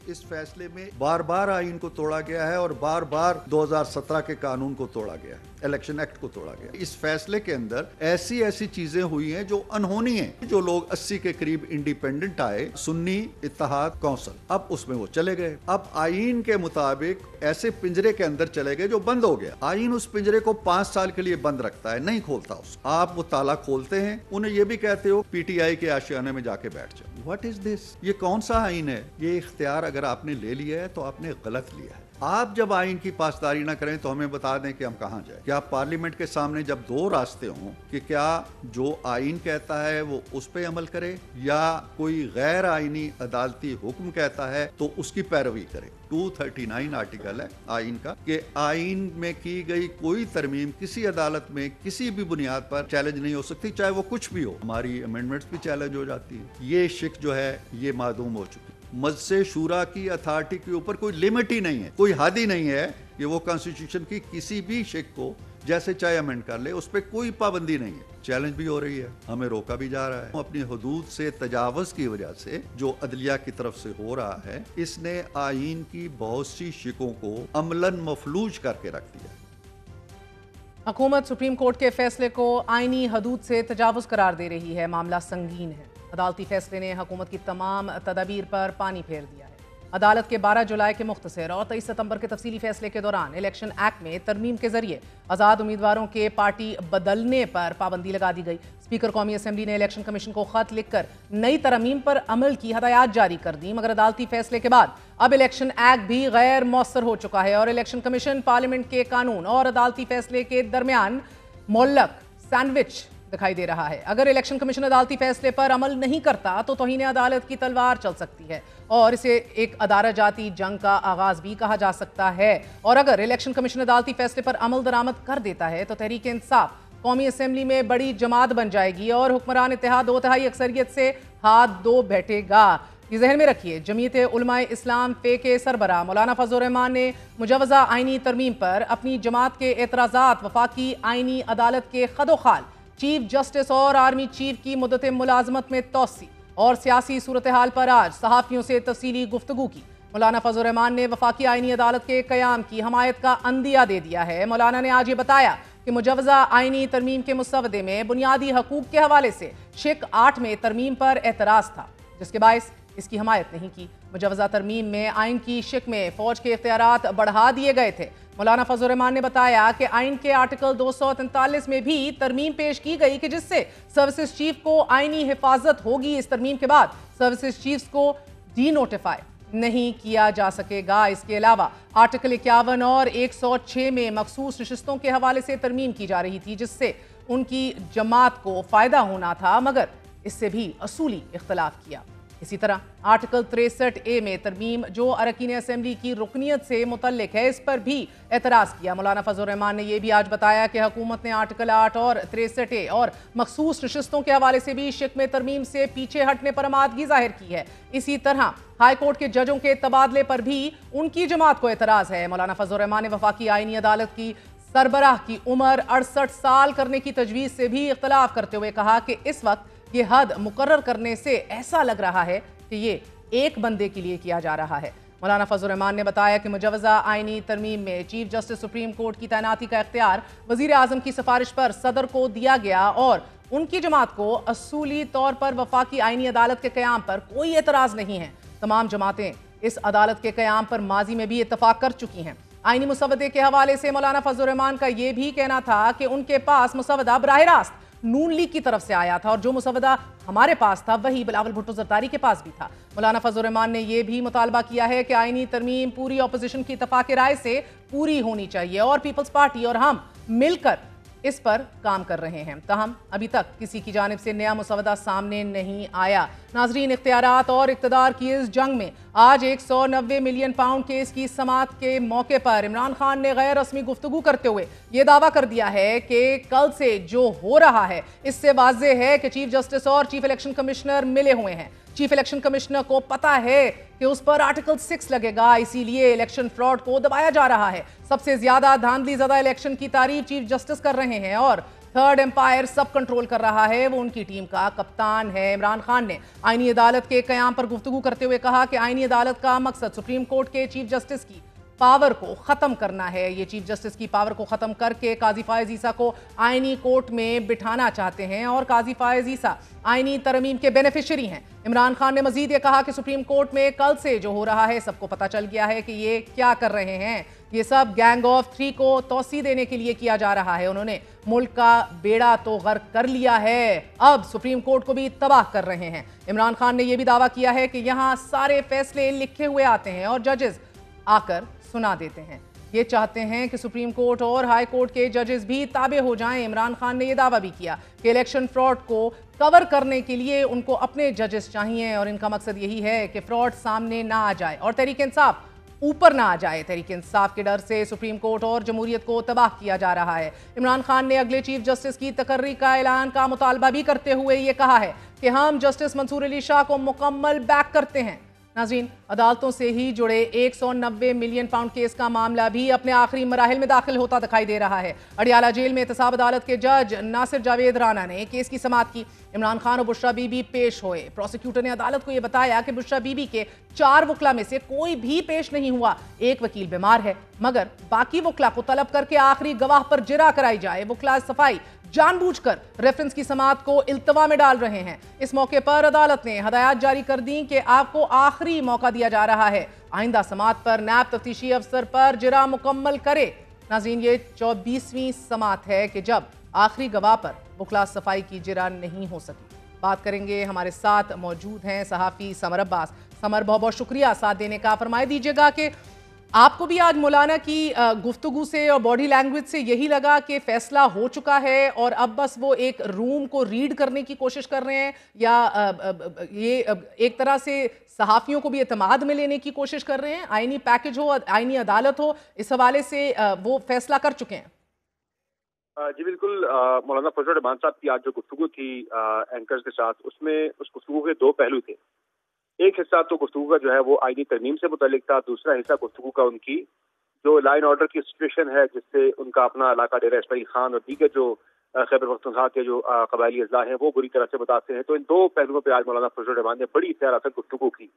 इस फैसले में बार बार आइन को तोड़ा गया है और बार बार 2017 के कानून को तोड़ा गया है, इलेक्शन एक्ट को तोड़ा गया है। इस फैसले के अंदर ऐसी ऐसी चीजें हुई हैं जो अनहोनी हैं। जो लोग 80 के करीब इंडिपेंडेंट आए, सुन्नी इत्तेहाद कौंसिल, अब उसमें वो चले गए। अब आइन के मुताबिक ऐसे पिंजरे के अंदर चले गए जो बंद हो गया। आइन उस पिंजरे को 5 साल के लिए बंद रखता है, नहीं खोलता उसको। आप वो ताला खोलते हैं, उन्हें ये भी कहते हो पीटीआई के आशियाने में जाके बैठ जाओ। What is this? ये कौन सा आइन है? ये इख्तियार अगर आपने ले लिया है तो आपने गलत लिया है। आप जब आइन की पासदारी ना करें तो हमें बता दें कि हम कहां जाएं। क्या पार्लियामेंट के सामने जब 2 रास्ते हों कि क्या जो आइन कहता है वो उस पे अमल करे या कोई गैर आइनी अदालती हुक्म कहता है तो उसकी पैरवी करे। 239 आर्टिकल है आइन का कि आइन में की गई कोई तरमीम किसी अदालत में किसी भी बुनियाद पर चैलेंज नहीं हो सकती, चाहे वो कुछ भी हो। हमारी अमेंडमेंट्स भी चैलेंज हो जाती है। ये शिक जो है ये मादूम हो चुकी है। मजसे शूरा की अथॉरिटी के ऊपर कोई लिमिट ही नहीं है, कोई हद ही नहीं है कि वो कॉन्स्टिट्यूशन की किसी भी शिक को जैसे चाहे अमेंड कर ले, उस पर कोई पाबंदी नहीं है। चैलेंज भी हो रही है, हमें रोका भी जा रहा है। अपनी हुदूद से तजावुज की वजह से जो अदलिया की तरफ से हो रहा है, इसने आइन की बहुत सी शिकों को अमलन मफलूज करके रख दिया।
हुकूमत सुप्रीम कोर्ट के फैसले को आइनी हदूद से तजावुज करार दे रही है। मामला संगीन है। अदालती फैसले ने हुकूमत की तमाम तदाबीर पर पानी फेर दिया है। अदालत के 12 जुलाई के मुख्तसर और 23 सितंबर के तफसीली फैसले के दौरान इलेक्शन एक्ट में तरमीम के जरिए आज़ाद उम्मीदवारों के पार्टी बदलने पर पाबंदी लगा दी गई। स्पीकर कौमी असम्बली ने इलेक्शन कमीशन को खत लिखकर नई तरमीम पर अमल की हदायत जारी कर दी, मगर अदालती फैसले के बाद अब इलेक्शन एक्ट भी गैर मौसर हो चुका है और इलेक्शन कमीशन पार्लियामेंट के कानून और अदालती फैसले के दरमियान मोल्लक सैंडविच दिखाई दे रहा है। अगर इलेक्शन कमीशन अदालती फैसले पर अमल नहीं करता तो तौहीन अदालत की तलवार चल सकती है और इसे एक अदारा जाती जंग का आगाज भी कहा जा सकता है। और अगर इलेक्शन कमीशन अदालती फैसले पर अमल दरामद कर देता है तो तहरीक इंसाफ कौमी असम्बली में बड़ी जमात बन जाएगी और हुक्मरान इत्तेहाद 2/3 अक्सरियत से हाथ धो बैठेगा। ये जहन में रखिए। जमीयत उलमाए इस्लाम पे के सरबरा मौलाना फजल रहमान ने मुजवजा आइनी तरमीम पर अपनी जमात के एतराज़ात वफाकी आइनी अदालत के खदोखाल, चीफ जस्टिस और आर्मी चीफ की मुद्दत मुलाजमत में तोसी और सियासी सूरत हाल पर आज सहाफ़ियों से तफसीली गुफ्तगू की। मौलाना फजल रहमान ने वफाकी आइनी अदालत के क़याम की हमायत का अंदिया दे दिया है। मौलाना ने आज ये बताया कि मुजवजा आइनी तरमीम के मुसवदे में बुनियादी हकूक़ के हवाले से शिक 8 में तरमीम पर एतराज़ था, जिसके बायस इसकी हमायत नहीं की। मुजवजा तरमीम में आइन की शिक में फौज के इख्तियारात बढ़ा दिए गए थे। मौलाना फजल रहमान ने बताया कि आइन के आर्टिकल 243 में भी तरमीम पेश की गई कि जिससे सर्विसेज चीफ को आइनी हिफाजत होगी। इस तरमीम के बाद सर्विसेज चीफ को डी नोटिफाई नहीं किया जा सकेगा। इसके अलावा आर्टिकल 51 और 106 में मखसूस नशिस्तों के हवाले से तरमीम की जा रही थी, जिससे उनकी जमात को फायदा होना था, मगर इससे भी असूली इख्तलाफ किया। इसी तरह आर्टिकल 63A में तरमीम जो अरकान असेंबली की रुकनियत से मुतल्लिक है, इस पर भी एतराज़ किया। मौलाना फजल रहमान ने यह भी आज बताया कि हुकूमत ने आर्टिकल 8 और 63A और मखसूस नशिस्तों के हवाले से भी शिक में तरमीम से पीछे हटने पर आमादगी जाहिर की है। इसी तरह हाई कोर्ट के जजों के तबादले पर भी उनकी जमात को एतराज़ है। मौलाना फजल रहमान ने वफाकी आइनी अदालत की सरबराह की उम्र 68 साल करने की तजवीज़ से भी इख्तलाफ करते हुए कहा कि इस वक्त ये हद मुकर्रर करने से ऐसा लग रहा है कि ये एक बंदे के लिए किया जा रहा है। मौलाना फजल रहमान ने बताया कि मुजवजा आइनी तरमीम में चीफ जस्टिस सुप्रीम कोर्ट की तैनाती का इख्तियार वजीर आजम की सिफारिश पर सदर को दिया गया और उनकी जमात को असूली तौर पर वफाकी आइनी अदालत के क़याम पर कोई एतराज़ नहीं है। तमाम जमातें इस अदालत के क़याम पर माजी में भी इत्तफाक कर चुकी हैं। आइनी मुसवदे के हवाले से मौलाना फजल रहमान का यह भी कहना था कि उनके पास मुसवदा बराह रास्त नून लीग की तरफ से आया था और जो मुसवदा हमारे पास था वही बिलावल भुट्टो जरदारी के पास भी था। मौलाना फजल रहमान ने यह भी मुतालबा किया है कि आइनी तरमीम पूरी अपोजिशन की इत्तफाक राय से पूरी होनी चाहिए और पीपल्स पार्टी और हम मिलकर इस पर काम कर रहे हैं। ताहम अभी तक किसी की जानिब से नया मुसवदा सामने नहीं आया। नाजरीन, इख्तियारात और इक़्तिदार की इस जंग में आज 190 मिलियन पाउंड केस की समाअत के मौके पर इमरान खान ने गैर रस्मी गुफ्तगू करते हुए ये दावा कर दिया है कि कल से जो हो रहा है इससे वाज़ेह है कि चीफ जस्टिस और चीफ इलेक्शन कमिश्नर मिले हुए हैं। चीफ इलेक्शन कमिश्नर को पता है कि उस पर आर्टिकल 6 लगेगा, इसीलिए इलेक्शन फ्रॉड को दबाया जा रहा है। सबसे ज्यादा धांधली ज़्यादा इलेक्शन की तारीफ चीफ जस्टिस कर रहे हैं और थर्ड एम्पायर सब कंट्रोल कर रहा है, वो उनकी टीम का कप्तान है। इमरान खान ने आईनी अदालत के कयाम पर गुफ्तगू करते हुए कहा कि आईनी अदालत का मकसद सुप्रीम कोर्ट के चीफ जस्टिस की पावर को ख़त्म करना है। ये चीफ जस्टिस की पावर को ख़त्म करके काजी फायज़ ईसा को आइनी कोर्ट में बिठाना चाहते हैं और काजी फायज़ ईसा आइनी तरमीम के बेनिफिशरी हैं। इमरान खान ने मजीद ये कहा कि सुप्रीम कोर्ट में कल से जो हो रहा है सबको पता चल गया है कि ये क्या कर रहे हैं। ये सब गैंग ऑफ 3 को तौसी देने के लिए किया जा रहा है। उन्होंने मुल्क का बेड़ा तो गर्क कर लिया है, अब सुप्रीम कोर्ट को भी तबाह कर रहे हैं। इमरान खान ने यह भी दावा किया है कि यहाँ सारे फैसले लिखे हुए आते हैं और जजेस आकर सुना देते हैं। ये चाहते हैं कि सुप्रीम कोर्ट और हाई कोर्ट के जजेस भी ताबे हो जाएं। इमरान खान ने यह दावा भी किया कि इलेक्शन फ्रॉड को कवर करने के लिए उनको अपने जजेस चाहिए और इनका मकसद यही है कि फ्रॉड सामने ना आ जाए और तहरीक इंसाफ ऊपर ना आ जाए। तहरीक इंसाफ के डर से सुप्रीम कोर्ट और जमहूरियत को तबाह किया जा रहा है। इमरान खान ने अगले चीफ जस्टिस की तकर्री का ऐलान का मुतालबा भी करते हुए ये कहा है कि हम जस्टिस मंसूर अली शाह को मुकम्मल बैक करते हैं। नाज़रीन, अदालतों से ही जुड़े 190 मिलियन पाउंड केस का मामला भी अपने आखिरी मराहिल में दाखिल होता दिखाई दे रहा है। अडियाला जेल में एहतसाब अदालत के जज नासिर जावेद राना ने केस की समाअत की। इमरान खान और बुशरा बीबी पेश हुए। प्रोसिक्यूटर ने अदालत को यह बताया कि बुशरा बीबी के 4 वकला में से कोई भी पेश नहीं हुआ। एक वकील बीमार है, मगर बाकी वकला को तलब करके आखिरी गवाह पर जिरा कराई जाए। वकला सफाई जानबूझकर रेफरेंस की समाअत को इल्तवा में डाल रहे हैं। इस मौके पर अदालत ने हदायत जारी कर दी कि आपको आखिरी मौका दिया जा रहा है, आइंदा समाअत पर नायब तफ्तीशी अफसर पर जिरा मुकम्मल करे। नाज़रीन, ये 24वीं समाअत है कि जब आखिरी गवाह पर वकला सफाई की जिरा नहीं हो सकी। बात करेंगे, हमारे साथ मौजूद हैं सहाफ़ी समर अब्बास। समर, बहुत बहुत शुक्रिया साथ देने का। फरमाए दीजिएगा कि आपको भी आज मौलाना की गुफ्तगू से और बॉडी लैंग्वेज से यही लगा कि फैसला हो चुका है और अब बस वो एक रूम को रीड करने की कोशिश कर रहे हैं, या ये एक तरह से सहाफ़ियों को भी एतमाद में लेने की कोशिश कर रहे हैं? आईनी पैकेज हो, आईनी अदालत हो, इस हवाले से वो फैसला कर चुके हैं?
जी बिल्कुल। मौलाना फजल रहमान साहब की आज जो गुफ्तगू थी एंकर्स के साथ, उसमें उस गुफ्तगू के 2 पहलू थे। एक हिस्सा तो गुफ्तगू का जो है वो आईनी तरमीम से मुतालिक था, दूसरा हिस्सा गुफ्तगू का उनकी जो लाइन ऑर्डर की सिचुएशन है, जिससे उनका अपना इलाका डेरा इस्माइल खान और दीगर जो खैबर पख्तूनख्वा के जो कबायली अजला हैं वो बुरी तरह से मुतासिर हैं। तो इन 2 पहलुओं पर आज मौलाना फजल रहमान ने बड़ी इख्तियारात गुफ्तगू की।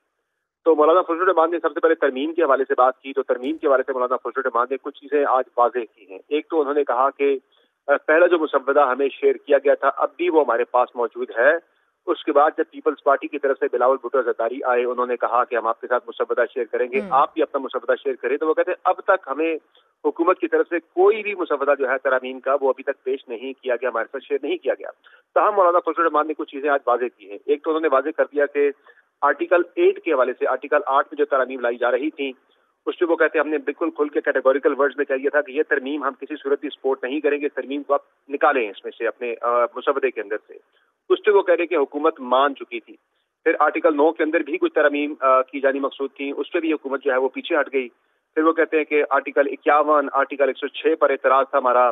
तो मौलाना फजल रहमान ने सबसे पहले तरमीम के हवाले से बात की। तो तरमीम के हवाले से मौलाना फजल रहमान ने कुछ चीज़ें आज वाज़ेह की हैं। एक तो उन्होंने कहा कि पहला जो मुसव्वदा हमें शेयर किया गया था अब भी वो हमारे पास मौजूद है, उसके बाद जब पीपल्स पार्टी की तरफ से बिलावल भुट्टो जरदारी आए, उन्होंने कहा कि हम आपके साथ मुसव्वदा शेयर करेंगे, आप भी अपना मुसव्वदा शेयर करें, तो वो कहते हैं अब तक हमें हुकूमत की तरफ से कोई भी मुसव्वदा जो है तरामीम का वो अभी तक पेश नहीं किया गया, हमारे साथ शेयर नहीं किया गया। तहम मौलाना फजल रहमान ने कुछ चीजें आज वाजे की हैं। एक तो उन्होंने वाजे कर दिया कि आर्टिकल 8 के हवाले से, आर्टिकल 8 में जो तरमीम लाई जा रही थी उसमें वो कहते हैं हमने बिल्कुल खुल के कैटेगोरिकल वर्ड्स में कह दिया था कि ये तरमीम हम किसी सूरत भी सपोर्ट नहीं करेंगे, तरमीम को आप निकालें इसमें से अपने मुसव्वदे के अंदर से। उससे वो कह रहे कि हुकूमत मान चुकी थी। फिर आर्टिकल 9 के अंदर भी कुछ तरमीम की जानी मकसूद थी, उस पर भी हुकूमत जो है वो पीछे हट गई। फिर वो कहते हैं कि आर्टिकल 51, आर्टिकल 106 पर एतराज था हमारा,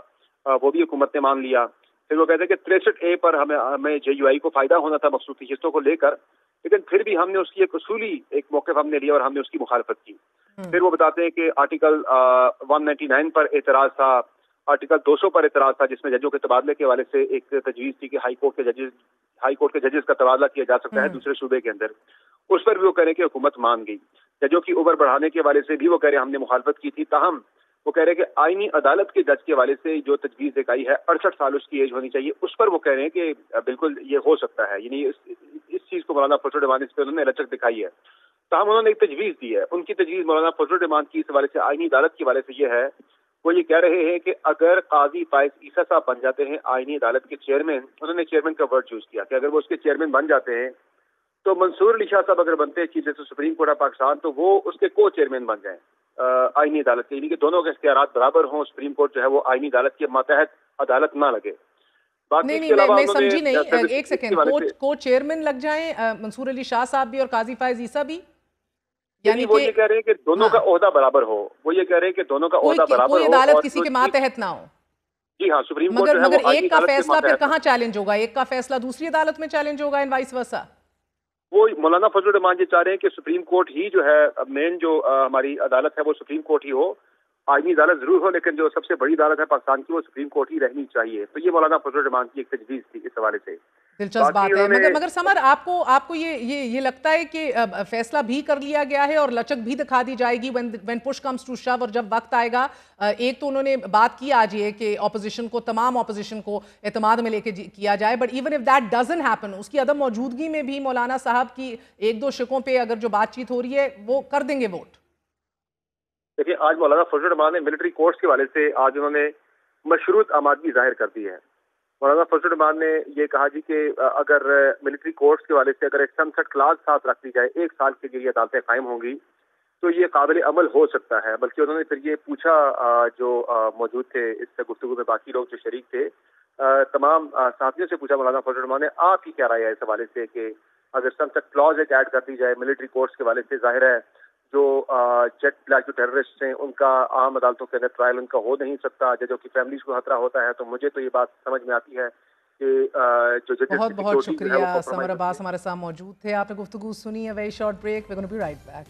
वो भी हुकूमत ने मान लिया। फिर वो कहते हैं कि 63A पर हमें JUI को फायदा होना था मखसूसी किस्तों को लेकर, लेकिन फिर भी हमने उसकी एक उसूली एक मौक़िफ़ हमने लिया और हमने उसकी मुखालफत की। फिर वो बताते हैं कि आर्टिकल 199 पर एतराज था, आर्टिकल 200 पर एतराज था जिसमें जजों के तबादले के हवाले से एक तजवीज़ थी कि हाई कोर्ट के जजेस का तबादला किया जा सकता है दूसरे सूबे के अंदर। उस पर भी वो कह रहे हैं कि हुकूमत मान गई। जजों की उम्र बढ़ाने के हवाले से भी वो कह रहे हैं हमने मुखालफत की थी, ताहम वो कह रहे हैं कि आईनी अदालत के जज के हवाले से जो तजवीज़ दिखाई है 68 साल उसकी एज होनी चाहिए, उस पर वो कह रहे हैं कि बिल्कुल ये हो सकता है। यानी इस चीज़ को मौलाना फजल रहमान इस पर उन्होंने लचक दिखाई है। ताहम उन्होंने एक तजवीज़ दी है। उनकी तजवीज़ मौलाना फजल रहमान की इस हवाले से, आईनी अदालत के हवाले से ये है, वो ये कह रहे हैं कि अगर काजी फाइज ईसा साहब बन जाते हैं आईनी अदालत के चेयरमैन, उन्होंने चेयरमैन का वर्ड चूज किया कि अगर वो उसके चेयरमैन बन जाते हैं तो मंसूर अली शाह साहब अगर बनते हैं chief justice supreme court of Pakistan तो वो उसके को चेयरमैन बन जाएं आईनी अदालत के, यानी कि दोनों के इख्तियारात बराबर हों, सुप्रीम कोर्ट जो है वो आईनी अदालत के मातहत अदालत ना लगे।
नहीं, मैं समझी नहीं, एक सेकेंड, को चेयरमैन लग जाएं मंसूर अली शाह साहब भी और काजी फाइज ईसा भी?
यानी वो ये कह रहे हैं कि दोनों का ओहदा बराबर हो, वो ये कह रहे हैं कि दोनों का ओहदा बराबर हो,
कोई अदालत किसी के मातहत ना हो।
जी हाँ, सुप्रीम कोर्ट
मगर एक का फैसला फिर कहाँ चैलेंज होगा? एक का फैसला दूसरी अदालत में चैलेंज होगा इन वाइस वर्सा?
वो मौलाना फजल रहमान जी चाह रहे हैं कि सुप्रीम कोर्ट ही जो है मेन जो हमारी अदालत है वो सुप्रीम कोर्ट ही हो। आईनी अदालत जरूर हो लेकिन जो सबसे बड़ी अदालत है पाकिस्तान की वो सुप्रीम कोर्ट ही रहनी चाहिए। तो ये मौलाना फजल रहमान की एक तजवीज़ थी इस हवाले से।
दिलचस्प बात है। मगर समर, आपको ये लगता है कि फैसला भी कर लिया गया है और लचक भी दिखा दी जाएगी व्हेन पुश कम्स टू शव, और जब वक्त आएगा? एक तो उन्होंने बात की आज ये कि तमाम ऑपोजिशन को एतमाद में लेके किया जाए, but even if that doesn't happen, उसकी अदम मौजूदगी में भी मौलाना साहब की एक दो शिकों पे अगर जो बातचीत हो रही है वो कर देंगे वोट?
देखिए, आज मौलाना फजल रहमान ने मिलिट्री कोर्ट्स के हवाले से आज उन्होंने मशरूत आमादगी जाहिर कर दी है। मौलाना फजल रहमान ने ये कहा जी कि अगर मिलिट्री कोर्ट्स के हवाले से अगर एक सनसेट क्लास साथ रख दी जाए, 1 साल के लिए अदालतें कायम होंगी तो ये काबिल अमल हो सकता है। बल्कि उन्होंने फिर ये पूछा जो मौजूद थे इस गुफ्तगू में बाकी लोग जो शरीक थे, तमाम साथियों से पूछा मौलाना फजल रहमान ने, आपकी क्या राय है इस हवाले से कि अगर सनसेट क्लॉज एक ऐड कर दी जाए मिलिट्री कोर्ट्स के हवाले से? जाहिर है जो जेट ब्लैक जो टेररिस्ट हैं उनका आम अदालतों के अंदर ट्रायल उनका हो नहीं सकता, जजों की फैमिलीज को खतरा होता है। तो मुझे तो ये बात समझ में आती है कि जो जजेस
बहुत बहुत शुक्रिया समर अब्बास हमारे साथ मौजूद थे। आपने गुफ्तगू सुनी है। Very short break, we are gonna be right back.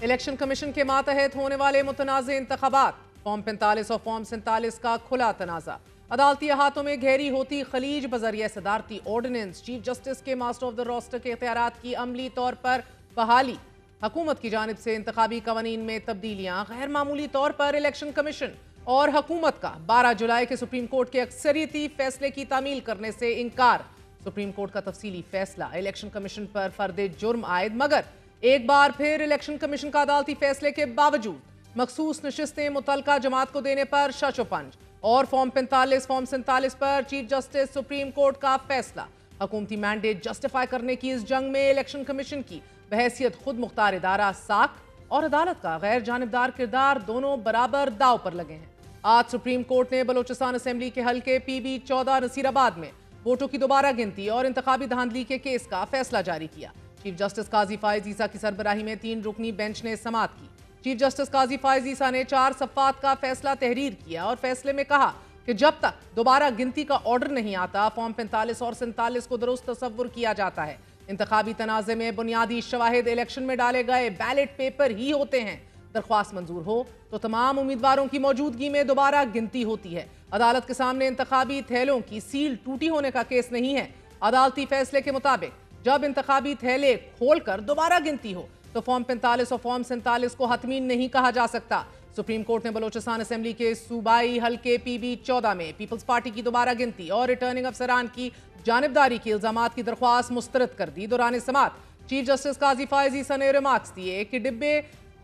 Election commission के मातहत होने वाले मुतनाज़ इंतखाबात, फॉर्म 45 और फॉर्म 47 का खुला तनाज़ा, अदालती अहातों में घेरी होती खलीज बजरिया सदारती ऑर्डिनेंस, चीफ जस्टिस के मास्टर ऑफ द रोस्टर के इख्तियारात की अमली तौर पर बहाली, हुकूमत की जानिब से इंतखाबी कवानीन में तब्दीलियां, गैर मामूली तौर पर इलेक्शन कमीशन और हुकूमत का 12 जुलाई के सुप्रीम कोर्ट के अक्सरियती फैसले की तामील करने से इनकार। सुप्रीम कोर्ट का तफसीली फैसला, इलेक्शन कमीशन पर फर्द जुर्म आयद, मगर एक बार फिर इलेक्शन कमीशन का अदालती फैसले के बावजूद मखसूस नशिस्तें मुतलका जमात को देने पर शशोपंज, और फॉर्म 45 फॉर्म 47 पर चीफ जस्टिस सुप्रीम कोर्ट का फैसला। हुकूमती मैंडेट जस्टिफाई करने की इस जंग में इलेक्शन कमीशन की बहैसियत खुद मुख्तार इदारा साख और अदालत का गैर जानिबदार किरदार दोनों बराबर दाव पर लगे हैं। आज सुप्रीम कोर्ट ने बलोचिस्तान असेंबली के हल्के PB 14 नसीराबाद में वोटों की दोबारा गिनती और इंतखाबी धांधली के केस का फैसला जारी किया। चीफ जस्टिस काजी फाइज ईसा की सरबराही में 3 रुकनी बेंच ने समाअत की। चीफ जस्टिस काजी फाइज ईसा ने 4 सफ़ात का फैसला तहरीर किया और फैसले में कहा कि जब तक दोबारा गिनती का ऑर्डर नहीं आता, फॉर्म 45 और 47 को दुरुस्त तस्वुर किया जाता है। इंतखाबी तनाज़े में बुनियादी शवाहिद इलेक्शन में डाले गए बैलेट पेपर ही होते हैं। दरख्वास्त मंजूर हो तो तमाम उम्मीदवारों की मौजूदगी में दोबारा गिनती होती है। अदालत के सामने इंतखाबी थैलों की सील टूटी होने का केस नहीं है। अदालती फैसले के मुताबिक जब इंतखाबी थैले खोलकर दोबारा गिनती हो तो फॉर्म 45 और फॉर्म 47 को हतमीन नहीं कहा जा सकता। सुप्रीम कोर्ट ने बलोचिस्तान असेंबली के सूबाई हल्के PB 14 में पीपल्स पार्टी की दोबारा गिनती और रिटर्निंग अफसरान की जानिबदारी की इल्जामात की दरख्वास्त मुस्तरद कर दी। दौरान समात चीफ जस्टिस काजी फायज ईसा ने रिमार्क्स दिए कि डिब्बे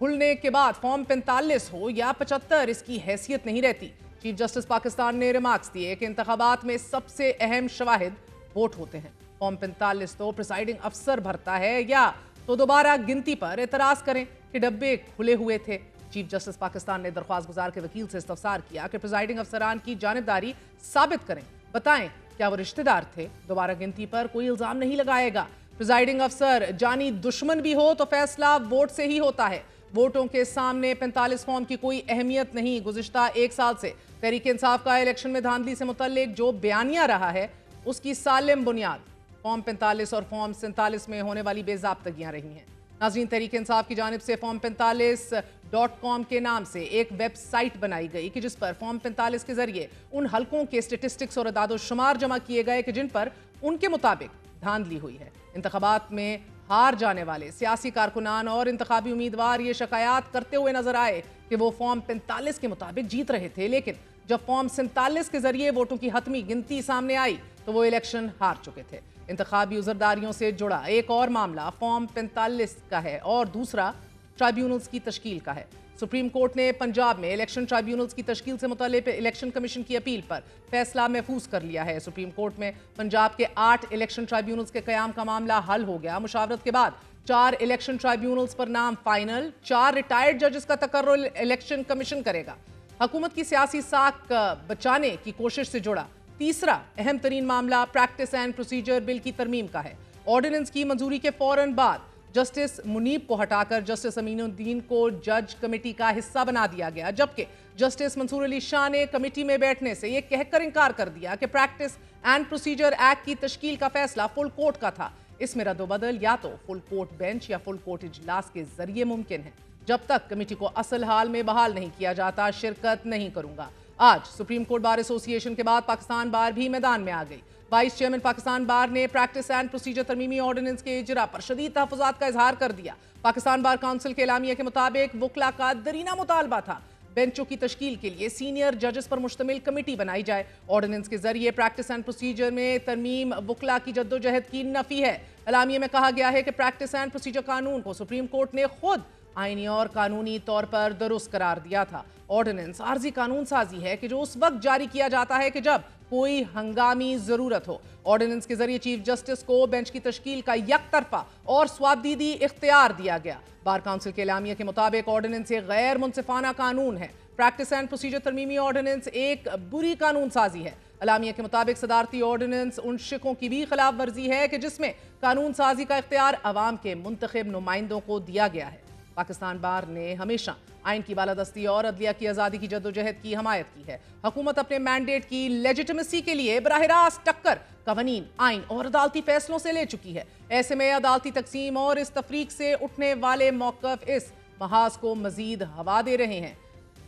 खुलने के बाद फॉर्म 45 हो या 75 इसकी हैसियत नहीं रहती। चीफ जस्टिस पाकिस्तान ने रिमार्क्स दिए कि इंतखाबात में सबसे अहम शवाहिद वोट होते हैं। फॉर्म 45 तो प्रिसाइडिंग अफसर भरता है या तो दोबारा गिनती पर एतराज करें कि डब्बे खुले हुए थे। चीफ जस्टिस पाकिस्तान ने दरख्वास्त गुजार के वकील से इस्तफसार किया कि प्रिसाइडिंग अफसरान की जानिबदारी साबित करें, बताएं क्या वो रिश्तेदार थे। दोबारा गिनती पर कोई इल्जाम नहीं लगाएगा। प्रिसाइडिंग अफसर जानी दुश्मन भी हो तो फैसला वोट से ही होता है। वोटों के सामने 45 फॉर्म की कोई अहमियत नहीं। गुज़िश्ता 1 साल से तहरीक इंसाफ का इलेक्शन में धांधली से मुतल्लिक जो बयानिया रहा है उसकी सालिम बुनियाद फॉर्म 45 और फॉर्म 47 में होने वाली बेज़ाब्तगियां रही हैं। नाज़रीन, तहरीक इंसाफ की जानिब से फॉर्म 45.com के नाम से एक वेबसाइट बनाई गई कि जिस पर फॉर्म 45 के जरिए उन हलकों के स्टेटिस्टिक्स और अदाद-ओ-शुमार जमा किए गए कि जिन पर उनके मुताबिक धांधली हुई है। इंतखाबात में हार जाने वाले सियासी कारकुनान और इंतखाबी उम्मीदवार ये शिकायत करते हुए नजर आए कि वो फॉर्म 45 के मुताबिक जीत रहे थे, लेकिन जब फॉर्म 47 के जरिए वोटों की हतमी गिनती सामने आई तो वो इलेक्शन हार चुके थे। इंतखाबी उजरदारियों से जुड़ा एक और मामला फॉर्म 45 का है और दूसरा ट्राइब्यूनल्स की तश्कील का है। सुप्रीम कोर्ट ने पंजाब में इलेक्शन ट्राइब्यूनल्स की तश्कील से मुतल्लिक इलेक्शन कमीशन की अपील पर फैसला महफूज कर लिया है। सुप्रीम कोर्ट में पंजाब के 8 इलेक्शन ट्राइब्यूनल्स के कयाम का मामला हल हो गया। मुशावरत के बाद 4 इलेक्शन ट्राइब्यूनल्स पर नाम फाइनल, 4 रिटायर्ड जजेस का तकर्रुर इलेक्शन कमीशन करेगा। हुकूमत की सियासी साख बचाने की कोशिश से जुड़ा तीसरा अहम तरीन मामला प्रैक्टिस एंड प्रोसीजर बिल की तरमीम का है। ऑर्डिनेंस की मंजूरी के फौरन बाद जस्टिस मुनीब को हटाकर जस्टिस अमीनुद्दीन को जज कमेटी का हिस्सा बना दिया गया, जबकि जस्टिस मंसूर अली शाह ने कमेटी में बैठने से यह कहकर इनकार कर दिया कि प्रैक्टिस एंड प्रोसीजर एक्ट की तश्कील का फैसला फुल कोर्ट का था। इसमें रद्दोबदल या तो फुल कोर्ट बेंच या फुल कोर्ट इजलास के जरिए मुमकिन है। जब तक कमेटी को असल हाल में बहाल नहीं किया जाता शिरकत नहीं करूंगा। आज सुप्रीम कोर्ट बार एसोसिएशन के बाद पाकिस्तान बार भी मैदान में आ गई। वाइस चेयरमैन पाकिस्तान बार ने प्रैक्टिस एंड प्रोसीजर तरमीमी ऑर्डिनेंस के इजरा पर शदीद तहफ़्फ़ुज़ात का इजहार कर दिया। पाकिस्तान बार काउंसिल के एलामिया के मुताबिक वुकला का दरीना मुतालबा था बेंचों की तश्कील के लिए सीनियर जजेस पर मुश्तमिल कमेटी बनाई जाए। ऑर्डिनेंस के जरिए प्रैक्टिस एंड प्रोसीजर में तरमीम वुकला की जद्दोजहद की नफी है। एलामिया में कहा गया है कि प्रैक्टिस एंड प्रोसीजर कानून को सुप्रीम कोर्ट ने खुद आईनी और कानूनी तौर पर दुरुस्त करार दिया था। ऑर्डिनेंस आर्जी कानून साजी है कि जो उस वक्त जारी किया जाता है कि जब कोई हंगामी जरूरत हो। ऑर्डिनेंस के जरिए चीफ जस्टिस को बेंच की तश्कील का यकतरफा और स्वाबदीदी इख्तियार दिया गया। बार काउंसिल के एलामिया के मुताबिक ऑर्डिनेंस एक गैर मुनसिफाना कानून है। प्रैक्टिस एंड प्रोसीजर तरमीमी ऑर्डिनेंस एक बुरी कानून साजी है। एलामिया के मुताबिक सदारती ऑर्डिनेंस उन शिकों की भी खिलाफ वर्जी है कि जिसमें कानून साजी का इख्तियार अवाम के मुंतखब नुमाइंदों को दिया गया है। पाकिस्तान बार ने हमेशा आइन की बालादस्ती और अदलिया की आज़ादी की जद्दोजहद की हमायत की है। हुकूमत अपने मैंडेट की लेजिटिमेसी के लिए बराह रास्त टक्कर कवानीन, आइन और अदालती फैसलों से ले चुकी है। ऐसे में अदालती तकसीम और इस तफरीक से उठने वाले मौक़िफ़ इस महाज को मजीद हवा दे रहे हैं।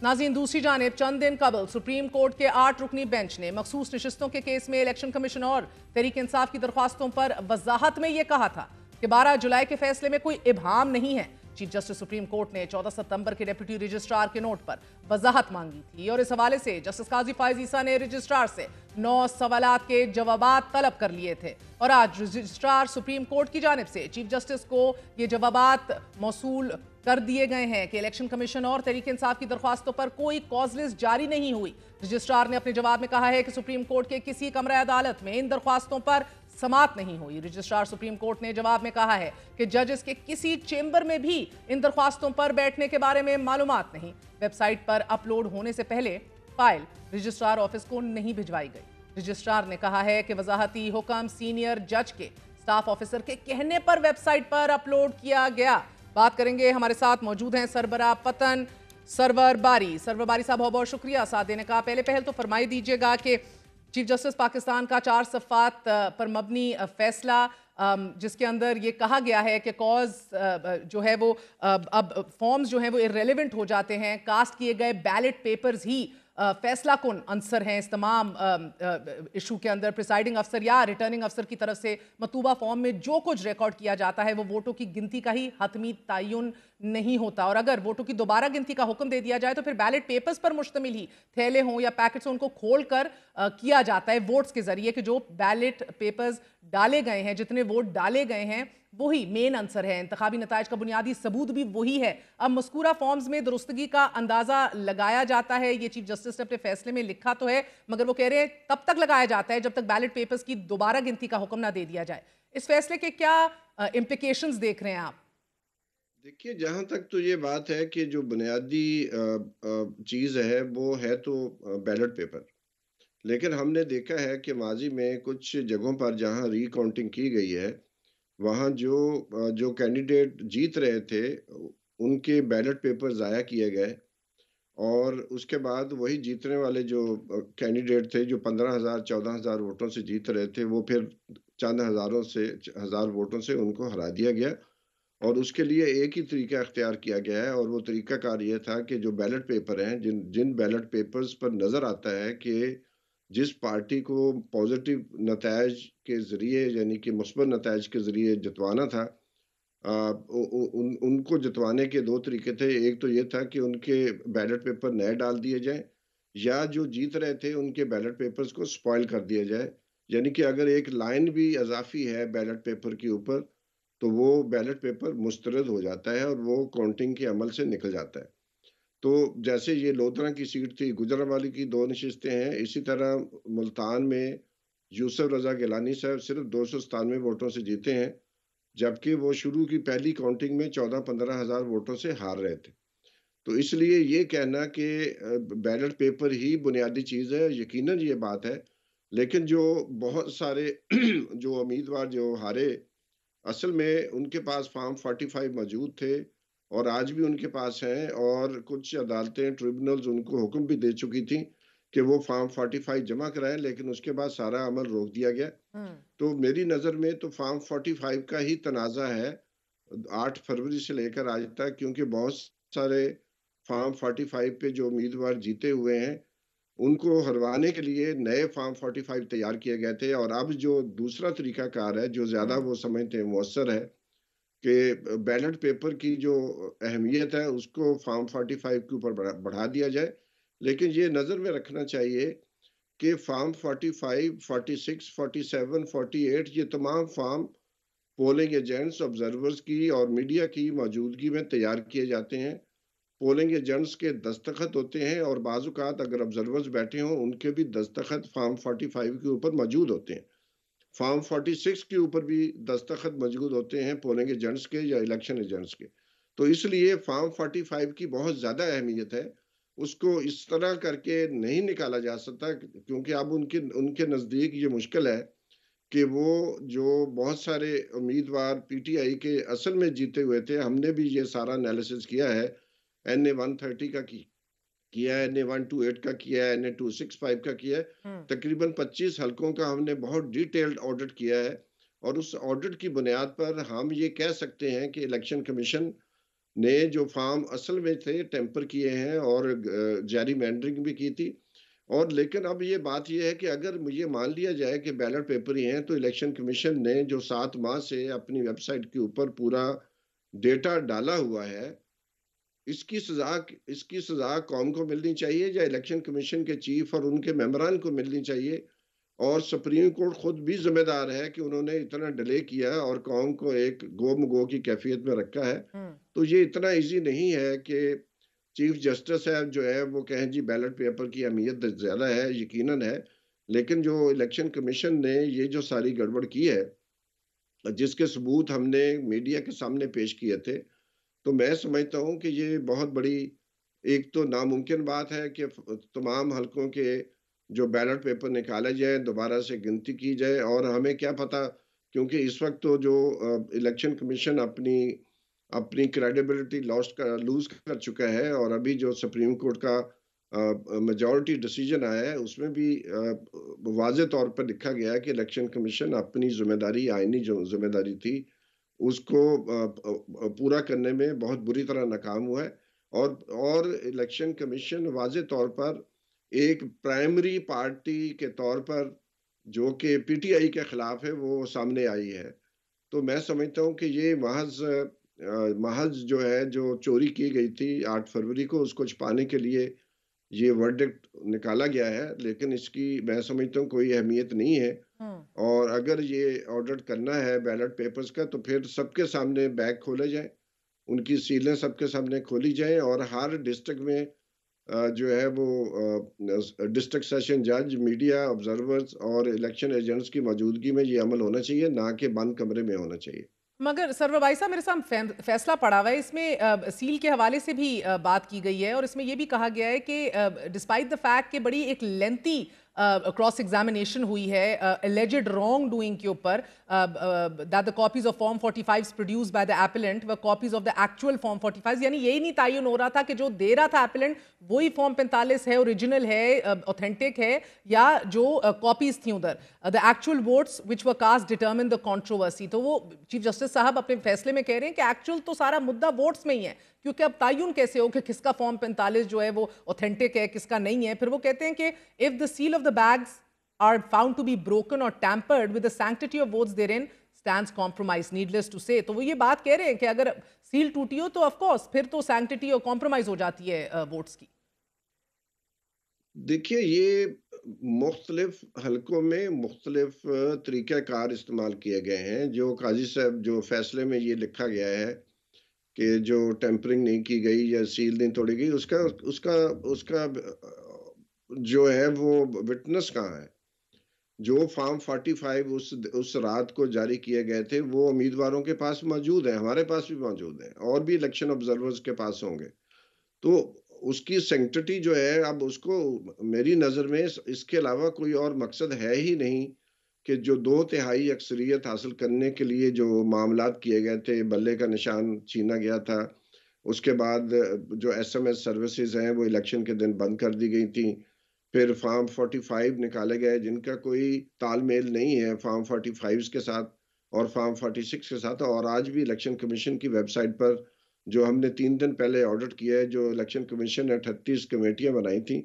नाज़रीन, दूसरी जानिब चंद दिन कबल सुप्रीम कोर्ट के 8 रुकनी बेंच ने मखसूस नशिस्तों के केस में इलेक्शन कमीशन और तहरीक इंसाफ की दरख्वास्तों पर वजाहत में यह कहा था कि 12 जुलाई के फैसले में कोई इबहाम नहीं है। चीफ जस्टिस सुप्रीम कोर्ट ने 14 सितंबर के डिप्टी रजिस्ट्रार के नोट पर वजाहत मांगी थी और इस हवाले से जस्टिस काजी फायज ईसा ने रजिस्ट्रार से 9 सवालात के जवाबात तलब कर लिए थे और आज रजिस्ट्रार सुप्रीम कोर्ट की जानिब से चीफ जस्टिस को ये जवाबात मौसूल कर दिए गए हैं कि इलेक्शन कमीशन और तहरीक इंसाफ की दरख्वास्तों पर कोई कॉज लिस्ट जारी नहीं हुई। रजिस्ट्रार ने अपने जवाब में कहा है कि सुप्रीम कोर्ट के किसी कमरा अदालत में इन दरख्वास्तों पर समात नहीं हुई। रजिस्ट्रार सुप्रीम कोर्ट ने जवाब में कहा है कि जजेस के किसी चेंबर में भी इन दरख्वास्तों पर बैठने के बारे में मालूमात नहीं। वेबसाइट पर अपलोड होने से पहले फाइल रजिस्ट्रार ऑफिस को नहीं भिजवाई गई। रजिस्ट्रार ने कहा है कि वजाहती हुक्म सीनियर जज के स्टाफ ऑफिसर के कहने पर वेबसाइट पर अपलोड किया गया। बात करेंगे, हमारे साथ मौजूद हैं सरबरा पतन सरवर बारी। सरवर बारी साहब, बहुत बहुत शुक्रिया साथ देने का। पहले तो फरमाई दीजिएगा कि चीफ जस्टिस पाकिस्तान का 4 सफ़ात पर मबनी फैसला जिसके अंदर ये कहा गया है कि कॉज जो है वो अब फॉर्म्स जो हैं वो इररेलेवेंट हो जाते हैं, कास्ट किए गए बैलेट पेपर्स ही फैसला कौन अंसर हैं इस तमाम इशू के अंदर? प्रिसाइडिंग अफसर या रिटर्निंग अफसर की तरफ से मतूबा फॉर्म में जो कुछ रिकॉर्ड किया जाता है वो वोटों की गिनती का ही हतमी तयन नहीं होता, और अगर वोटों की दोबारा गिनती का हुक्म दे दिया जाए तो फिर बैलेट पेपर्स पर मुश्तमिल ही थैले हों या पैकेट्स हों, उनको खोल कर किया जाता है वोट्स के जरिए कि जो बैलेट पेपर्स डाले गए हैं, जितने वोट डाले गए हैं वही मेन आंसर है। इंतखाबी नताइज का बुनियादी सबूत भी वही है। अब मस्कूरा फॉर्म्स में दुरुस्तगी का अंदाजा लगाया जाता है, ये चीफ जस्टिस ने अपने फैसले में लिखा तो है, मगर वो कह रहे हैं तब तक लगाया जाता है जब तक बैलेट पेपर्स की दोबारा गिनती का हुक्म ना दे दिया जाए। इस फैसले के क्या इम्प्लीकेशंस देख रहे हैं आप?
देखिए, जहाँ तक तो ये बात है कि जो बुनियादी चीज़ है वो है तो बैलेट पेपर। लेकिन हमने देखा है कि माजी में कुछ जगहों पर जहाँ रीकाउंटिंग की गई है, वहाँ जो कैंडिडेट जीत रहे थे उनके बैलेट पेपर ज़ाया किए गए, और उसके बाद वही जीतने वाले जो कैंडिडेट थे जो 15,000 14,000 वोटों से जीत रहे थे, वो फिर चंद हज़ारों से हज़ार वोटों से उनको हरा दिया गया। और उसके लिए एक ही तरीका अख्तियार किया गया है, और वो तरीकाकार ये था कि जो बैलेट पेपर हैं, जिन जिन बैलेट पेपर्स पर नज़र आता है कि जिस पार्टी को पॉजिटिव नतायज के ज़रिए यानी कि मुस्बत नतायज के ज़रिए जितवाना था, उनको जितवाने के दो तरीके थे। एक तो ये था कि उनके बैलेट पेपर नए डाल दिए जाएं, या जो जीत रहे थे उनके बैलेट पेपर्स को स्पॉइल कर दिया जाए। यानी कि अगर एक लाइन भी इजाफी है बैलेट पेपर के ऊपर, तो वो बैलेट पेपर मुस्तरद हो जाता है और वो काउंटिंग के अमल से निकल जाता है। तो जैसे ये लोधरा की सीट थी, गुजरांवाली की 2 नशिस्तें हैं, इसी तरह मुल्तान में यूसुफ रज़ा गिलानी साहब सिर्फ 297 वोटों से जीते हैं, जबकि वो शुरू की पहली काउंटिंग में 14-15 हज़ार वोटों से हार रहे थे। तो इसलिए ये कहना कि बैलेट पेपर ही बुनियादी चीज़ है, यकीनन ये बात है। लेकिन जो बहुत सारे जो उम्मीदवार जो हारे, असल में उनके पास फॉर्म 45 मौजूद थे और आज भी उनके पास हैं, और कुछ अदालतें, ट्रिब्यूनल्स उनको हुक्म भी दे चुकी थी कि वो फॉर्म 45 जमा कराएं, लेकिन उसके बाद सारा अमल रोक दिया गया। तो मेरी नज़र में तो फॉर्म 45 का ही तनाज़ा है 8 फरवरी से लेकर आज तक, क्योंकि बहुत सारे फॉर्म 45 पे जो उम्मीदवार जीते हुए हैं उनको हरवाने के लिए नए फॉर्म 45 तैयार किए गए थे। और अब जो दूसरा तरीकाकार है जो ज़्यादा वो समझते हैं मौसर है कि बैलेट पेपर की जो अहमियत है उसको फॉर्म 45 के ऊपर बढ़ा दिया जाए। लेकिन ये नज़र में रखना चाहिए कि फॉर्म 45, 46, 47, 48 ये तमाम फॉर्म पोलिंग एजेंट्स, ऑब्जर्वर्स की और मीडिया की मौजूदगी में तैयार किए जाते हैं। पोलिंग एजेंट्स के दस्तखत होते हैं, और बाज़-औक़ात अगर ऑब्जर्वर्स बैठे हों उनके भी दस्तखत फॉर्म 45 के ऊपर मौजूद होते हैं। फॉर्म 46 के ऊपर भी दस्तखत मौजूद होते हैं पोलिंग एजेंट्स के या इलेक्शन एजेंट्स के। तो इसलिए फॉर्म 45 की बहुत ज़्यादा अहमियत है। उसको इस तरह करके नहीं निकाला जा सकता, क्योंकि अब उनके उनके नज़दीक ये मुश्किल है कि वो जो बहुत सारे उम्मीदवार पीटीआई के असल में जीते हुए थे, हमने भी ये सारा एनालिसिस किया है, NA 130 का किया है, NA 128 का किया है, NA 265 का किया है। तकरीबन 25 हलकों का हमने बहुत डिटेल्ड ऑडिट किया है, और उस ऑडिट की बुनियाद पर हम ये कह सकते हैं कि इलेक्शन कमीशन ने जो फॉर्म असल में थे टेम्पर किए हैं और जारी मैंडरिंग भी की थी। और लेकिन अब ये बात ये है कि अगर ये मान लिया जाए कि बैलेट पेपर ही हैं, तो इलेक्शन कमीशन ने जो 7 माह से अपनी वेबसाइट के ऊपर पूरा डेटा डाला हुआ है, इसकी सजा कौम को मिलनी चाहिए या इलेक्शन कमीशन के चीफ और उनके मेंबरान को मिलनी चाहिए। और सुप्रीम कोर्ट खुद भी जिम्मेदार है कि उन्होंने इतना डिले किया और कौम को एक गो-मगो की कैफियत में रखा है। तो ये इतना इजी नहीं है कि चीफ जस्टिस साहब जो है वो कहें जी बैलेट पेपर की अहमियत ज़्यादा है, यकीनन है। लेकिन जो इलेक्शन कमीशन ने ये जो सारी गड़बड़ की है, जिसके सबूत हमने मीडिया के सामने पेश किए थे, तो मैं समझता हूँ कि ये बहुत बड़ी एक तो नामुमकिन बात है कि तमाम हलकों के जो बैलेट पेपर निकाले जाए, दोबारा से गिनती की जाए। और हमें क्या पता, क्योंकि इस वक्त तो जो इलेक्शन कमीशन अपनी अपनी क्रेडिबिलिटी लूज कर चुका है, और अभी जो सुप्रीम कोर्ट का मेजॉरिटी डिसीजन आया है उसमें भी वाज़े तौर पर लिखा गया है कि इलेक्शन कमीशन अपनी जिम्मेदारी, आईनी जो जिम्मेदारी थी उसको पूरा करने में बहुत बुरी तरह नाकाम हुआ है। और इलेक्शन कमीशन वाज़े तौर पर एक प्राइमरी पार्टी के तौर पर जो कि पीटीआई के खिलाफ है वो सामने आई है। तो मैं समझता हूँ कि ये महज जो है जो चोरी की गई थी 8 फरवरी को उसको छुपाने के लिए ये वर्डिक्ट निकाला गया है, लेकिन इसकी मैं समझता हूँ कोई अहमियत नहीं है। और अगर ये ऑडिट करना है बैलेट पेपर्स का तो फिर सबके सामने बैग खोले जाएं, उनकी सीलें सबके सामने खोली जाएं और हर डिस्ट्रिक्ट में जो है वो डिस्ट्रिक्ट सेशन जज, मीडिया ऑब्जर्वर्स और इलेक्शन एजेंट्स की मौजूदगी में ये अमल होना चाहिए, ना कि बंद कमरे में होना चाहिए।
मगर सरवर भाई साहब, मेरे सामने फैसला पड़ा हुआ है, इसमें सील के हवाले से भी बात की गई है और इसमें यह भी कहा गया है कि डिस्पाइट द फैक्ट कि बड़ी एक लेंथी क्रॉस एग्जामिनेशन हुई है एलिजेड रॉन्ग डूइंग के ऊपर, that the copies of form 45 produced by the appellant व copies of the actual form 45, यानी यही नहीं तयन हो रहा था कि जो दे रहा था एपिलेंट वही फॉर्म 45 है, ओरिजिनल है, ऑथेंटिक है, या जो कॉपीज थी उधर the actual votes which were cast determine the controversy. तो वो चीफ जस्टिस साहब अपने फैसले में कह रहे हैं कि एक्चुअल तो सारा मुद्दा वोट्स में ही है, क्योंकि अब तयन कैसे हो कि किसका फॉर्म 45 जो है वो ऑथेंटिक है, किसका नहीं है। फिर वो कहते हैं कि if the seal of the bags are found to be broken और tampered with the sanctity of votes therein stands compromise, needless to say. तो वो ये बात कह रहे हैं कि अगर सील टूटी हो तो ऑफ कोर्स फिर तो सैंक्टिटी और कॉम्प्रोमाइज हो जाती है वोट्स की।
देखिए, ये मुख्तलिफ हलकों में मुख्तलिफ तरीक़ाकार इस्तेमाल किए गए हैं। जो काज़ी साहब जो फैसले में ये लिखा गया है कि जो टेम्परिंग नहीं की गई या सील नहीं तोड़ी गई, उसका उसका उसका जो है वो विटनेस कहाँ है? जो फॉर्म 45 उस रात को जारी किए गए थे, वो उम्मीदवारों के पास मौजूद हैं, हमारे पास भी मौजूद हैं और भी इलेक्शन ऑब्जर्वर्स के पास होंगे। तो उसकी सैंक्टिटी जो है, अब उसको मेरी नज़र में इसके अलावा कोई और मकसद है ही नहीं कि जो 2/3 अक्सरियत हासिल करने के लिए जो मामलात किए गए थे, बल्ले का निशान छीना गया था। उसके बाद जो एसएमएस सर्विसेज़ हैं, वो इलेक्शन के दिन बंद कर दी गई थीं। फिर फॉर्म 45 निकाले गए जिनका कोई तालमेल नहीं है फॉर्म 45 के साथ और फॉर्म 46 के साथ। और आज भी इलेक्शन कमीशन की वेबसाइट पर जो हमने 3 दिन पहले ऑडिट किया है, जो इलेक्शन कमीशन ने 38 कमेटियां बनाई थी,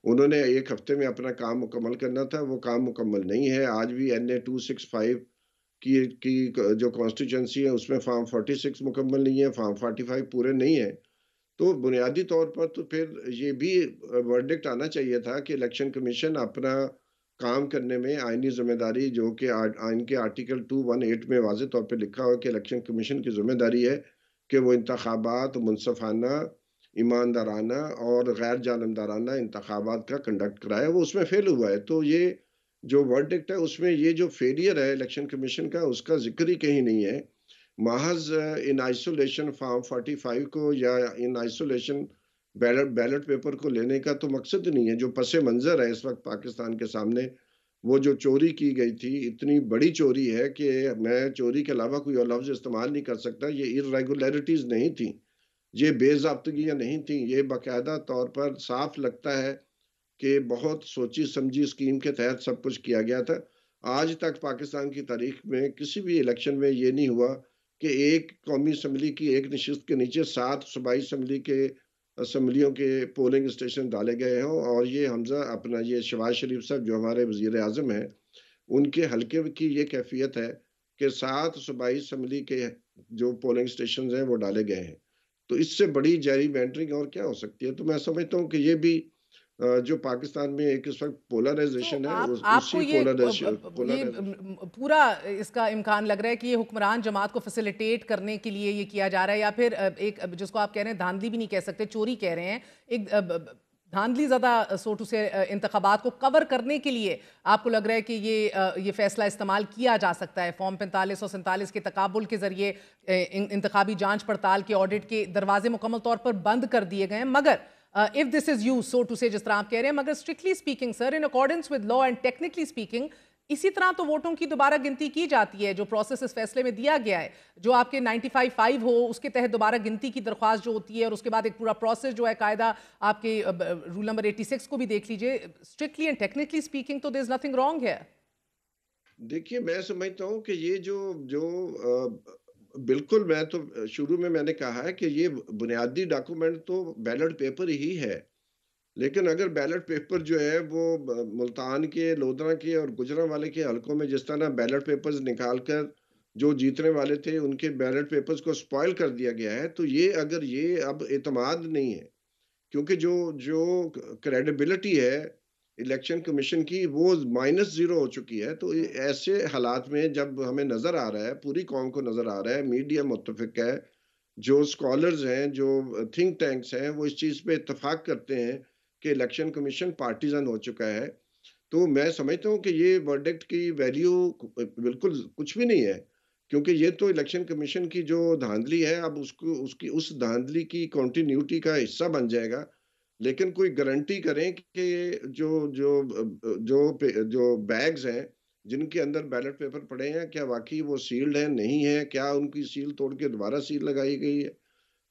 उन्होंने 1 हफ्ते में अपना काम मुकम्मल करना था, वो काम मुकम्मल नहीं है। आज भी NA 265 की जो कॉन्स्टिट्यूंसी है उसमें फॉर्म 46 मुकम्मल नहीं है, फॉर्म 45 पूरे नहीं है। तो बुनियादी तौर पर तो फिर ये भी वर्डिक्ट आना चाहिए था कि इलेक्शन कमीशन अपना काम करने में आईनी ज़िम्मेदारी, जो कि आइन के आर्टिकल 218 में वाज़ेह तौर पे लिखा हुआ है कि इलेक्शन कमीशन की ज़िम्मेदारी है कि वो इंतखाबात मुनसफ़ाना, ईमानदाराना और गैर जानबदाराना इंतखाबात का कंडक्ट कराए, वो उसमें फ़ेल हुआ है। तो ये जो वर्डिक्ट है उसमें ये जो फेलियर है इलेक्शन कमीशन का, उसका ज़िक्र ही कहीं नहीं है। महज इन आइसोलेशन फॉर्म 45 को या इन आइसोलेशन बैलेट पेपर को लेने का तो मकसद नहीं है। जो पस मंज़र है इस वक्त पाकिस्तान के सामने, वो जो चोरी की गई थी, इतनी बड़ी चोरी है कि मैं चोरी के अलावा कोई और लफ्ज़ इस्तेमाल नहीं कर सकता। ये इर्रेगुलरिटीज़ नहीं थी, ये बेज़ाब्तगियाँ नहीं थी, ये बाकायदा तौर पर साफ लगता है कि बहुत सोची समझी स्कीम के तहत सब कुछ किया गया था। आज तक पाकिस्तान की तारीख में किसी भी इलेक्शन में ये नहीं हुआ कि एक कौमी असम्बली की एक नशिस्त के नीचे 7 सूबाई असम्बलियों के पोलिंग स्टेशन डाले गए हों। और ये हमजा अपना ये शहबाज शरीफ साहब जो हमारे वज़ीर आज़म हैं, उनके हल्के की ये कैफियत है कि 7 सूबाई असम्बली के जो पोलिंग स्टेशन हैं वो डाले गए हैं। तो इससे बड़ी जैरिमेंडरिंग और क्या हो सकती है? तो मैं समझता हूँ कि ये भी जो पाकिस्तान में एक इस वक्त
तो
पोलराइजेशन है,
आपको
उसी
ये पूरा इसका इम्कान लग रहा है कि ये हुक्मरान जमात को फैसिलिटेट करने के लिए ये किया जा रहा है, या फिर एक जिसको आप कह रहे हैं धांधली भी नहीं कह सकते, चोरी कह रहे हैं, एक धांधली ज़्यादा सो टू से इंतखाबात को कवर करने के लिए आपको लग रहा है कि ये फैसला इस्तेमाल किया जा सकता है? फॉर्म 45 और 47 के तकाबुल के जरिए इंतखाबी जांच पड़ताल के ऑडिट के दरवाजे मुकम्मल तौर पर बंद कर दिए गए हैं। मगर if this is used so to say, जिस तरह आप कह रहे हैं, मगर strictly speaking sir, in accordance with law and technically speaking, इसी तरह तो वोटों की दोबारा गिनती की जाती है। जो प्रोसेस इस फैसले में दिया गया है, जो आपके 95-5 हो उसके तहत दोबारा गिनती की दरख्वास्त जो होती है, और उसके बाद एक पूरा प्रोसेस जो है कायदा, आपके रूल नंबर 86 को भी देख लीजिए, स्ट्रिक्टली एंड टेक्निकली स्पीकिंग तो देयर इज नथिंग रॉन्ग है।
देखिए, मैं समझता हूँ कि ये जो जो बिल्कुल, मैं तो शुरू में मैंने कहा है कि ये बुनियादी डॉक्यूमेंट तो बैलेट पेपर ही है। लेकिन अगर बैलेट पेपर जो है वो मुल्तान के, लोधरा के और गुजरांवाले के हलकों में जिस तरह बैलेट पेपर्स निकाल कर जो जीतने वाले थे उनके बैलेट पेपर्स को स्पॉइल कर दिया गया है, तो ये अगर ये अब एतमाद नहीं है, क्योंकि जो जो क्रेडिबिलिटी है इलेक्शन कमीशन की वो -0 हो चुकी है। तो ऐसे हालात में जब हमें नजर आ रहा है, पूरी कौम को नजर आ रहा है, मीडिया मुत्तफिक है, जो स्कॉलर्स हैं, जो थिंक टैंक्स हैं, वो इस चीज़ पे इत्तेफाक करते हैं कि इलेक्शन कमीशन पार्टीजन हो चुका है। तो मैं समझता हूँ कि ये वर्डिक्ट की वैल्यू बिल्कुल कुछ भी नहीं है, क्योंकि ये तो इलेक्शन कमीशन की जो धांधली है, अब उसको उसकी उस धांधली की कंटिन्यूटी का हिस्सा बन जाएगा। लेकिन कोई गारंटी करें कि जो जो जो बैग्स हैं जिनके अंदर बैलेट पेपर पड़े हैं, क्या वाकई वो सील्ड हैं, नहीं है, क्या उनकी सील तोड़ के दोबारा सील लगाई गई है,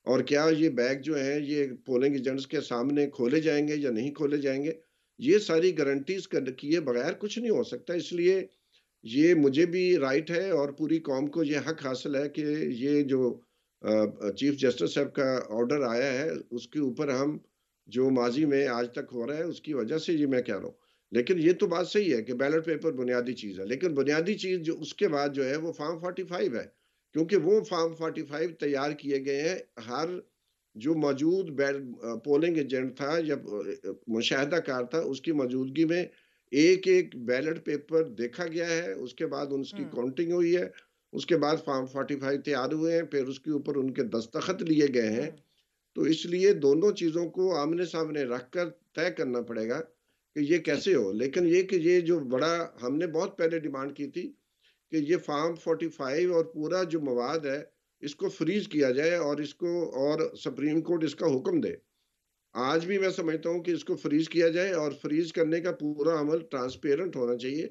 और क्या ये बैग जो हैं ये पोलिंग एजेंट्स के सामने खोले जाएंगे या नहीं खोले जाएंगे। ये सारी गारंटीज किए बगैर कुछ नहीं हो सकता। इसलिए ये मुझे भी राइट है और पूरी कौम को ये हक हासिल है कि ये जो चीफ जस्टिस साहब का ऑर्डर आया है उसके ऊपर हम जो माजी में आज तक हो रहा है उसकी वजह से ये मैं कह रहा हूँ। लेकिन ये तो बात सही है कि बैलेट पेपर बुनियादी चीज़ है, लेकिन बुनियादी चीज़ जो उसके बाद जो है वो फॉर्म 45 है, क्योंकि वो फॉर्म 45 तैयार किए गए हैं हर जो मौजूद पोलिंग एजेंट था या मुशाहिदाकार था उसकी मौजूदगी में एक एक बैलेट पेपर देखा गया है, उसके बाद उसकी काउंटिंग हुई है, उसके बाद फॉर्म 45 तैयार हुए हैं, फिर उसके ऊपर उनके दस्तखत लिए गए हैं। तो इसलिए दोनों चीज़ों को आमने सामने रखकर तय करना पड़ेगा कि ये कैसे हो। लेकिन ये कि ये जो बड़ा हमने बहुत पहले डिमांड की थी कि ये फॉर्म 45 और पूरा जो मवाद है इसको फ्रीज किया जाए और इसको और सुप्रीम कोर्ट इसका हुक्म दे। आज भी मैं समझता हूँ कि इसको फ्रीज किया जाए और फ्रीज करने का पूरा अमल ट्रांसपेरेंट होना चाहिए,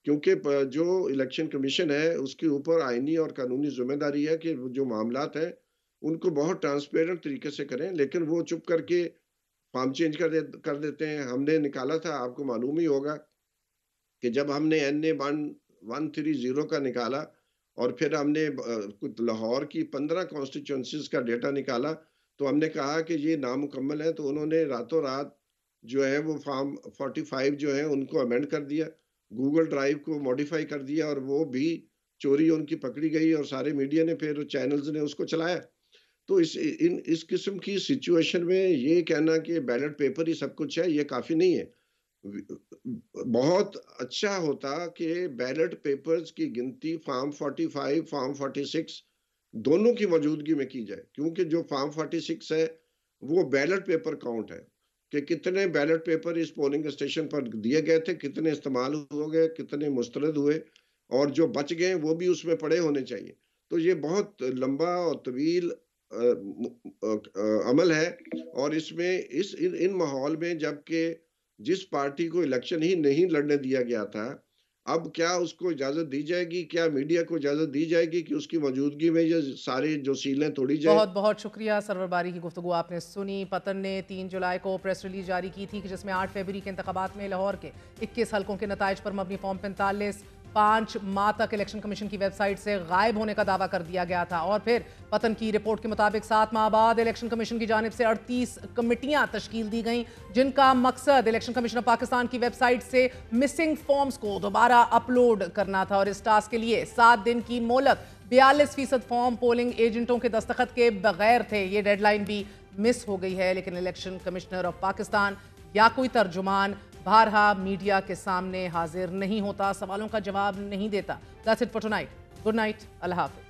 क्योंकि जो इलेक्शन कमीशन है उसके ऊपर आईनी और कानूनी जिम्मेदारी है कि जो मामलात हैं उनको बहुत ट्रांसपेरेंट तरीके से करें। लेकिन वो चुप करके फॉर्म चेंज कर देते हैं। हमने निकाला था, आपको मालूम ही होगा कि जब हमने NA 130 का निकाला और फिर हमने लाहौर की 15 कॉन्स्टिट्यूंसीज का डेटा निकाला, तो हमने कहा कि ये नामुकम्मल है, तो उन्होंने रातों रात जो है वो फॉर्म 45 जो है उनको अमेंड कर दिया, गूगल ड्राइव को मॉडिफाई कर दिया और वो भी चोरी उनकी पकड़ी गई और सारे मीडिया ने फिर चैनल्स ने उसको चलाया। तो इस किस्म की सिचुएशन में ये कहना कि बैलेट पेपर ही सब कुछ है, ये काफ़ी नहीं है। बहुत अच्छा होता कि बैलेट पेपर्स की गिनती फॉर्म 45, फॉर्म 46 दोनों की मौजूदगी में की जाए, क्योंकि जो फॉर्म 46 है वो बैलेट पेपर काउंट है कि कितने बैलेट पेपर इस पोलिंग स्टेशन पर दिए गए थे, कितने इस्तेमाल हो गए, कितने मुस्तरद हुए, और जो बच गए वो भी उसमें पड़े होने चाहिए। तो ये बहुत लंबा और तवील अमल है, और इसमें इन माहौल में जबकि जिस पार्टी को इलेक्शन ही नहीं लड़ने दिया गया था, अब क्या उसको इजाजत दी जाएगी, क्या मीडिया को इजाजत दी जाएगी कि उसकी मौजूदगी में ये सारे जो सीलें तोड़ी जाए।
बहुत बहुत शुक्रिया सरवर बारी की गुफ्तगू आपने सुनी। पतन ने 3 जुलाई को प्रेस रिलीज जारी की थी कि जिसमें 8 फरवरी के इंतखाबात में लाहौर के 21 हलकों के नताइज पर मबनी फॉर्म 45 5 माह तक इलेक्शन कमीशन की वेबसाइट से गायब होने का दावा कर दिया गया था, और फिर पतन की रिपोर्ट के मुताबिक 7 माह बाद इलेक्शन कमीशन की जानिब से 38 कमेटियां तश्कील दी गईं, जिनका मकसद इलेक्शन कमीशन ऑफ पाकिस्तान की वेबसाइट से मिसिंग फॉर्म्स को दोबारा अपलोड करना था। और इस टास्क के लिए 7 दिन की मोहलत, 42% फॉर्म पोलिंग एजेंटों के दस्तखत के बगैर थे। ये डेडलाइन भी मिस हो गई है, लेकिन इलेक्शन कमिश्नर ऑफ पाकिस्तान या कोई तर्जुमान बारहा मीडिया के सामने हाजिर नहीं होता, सवालों का जवाब नहीं देता। That's it for tonight. Good night, अल्लाह हाफिज़।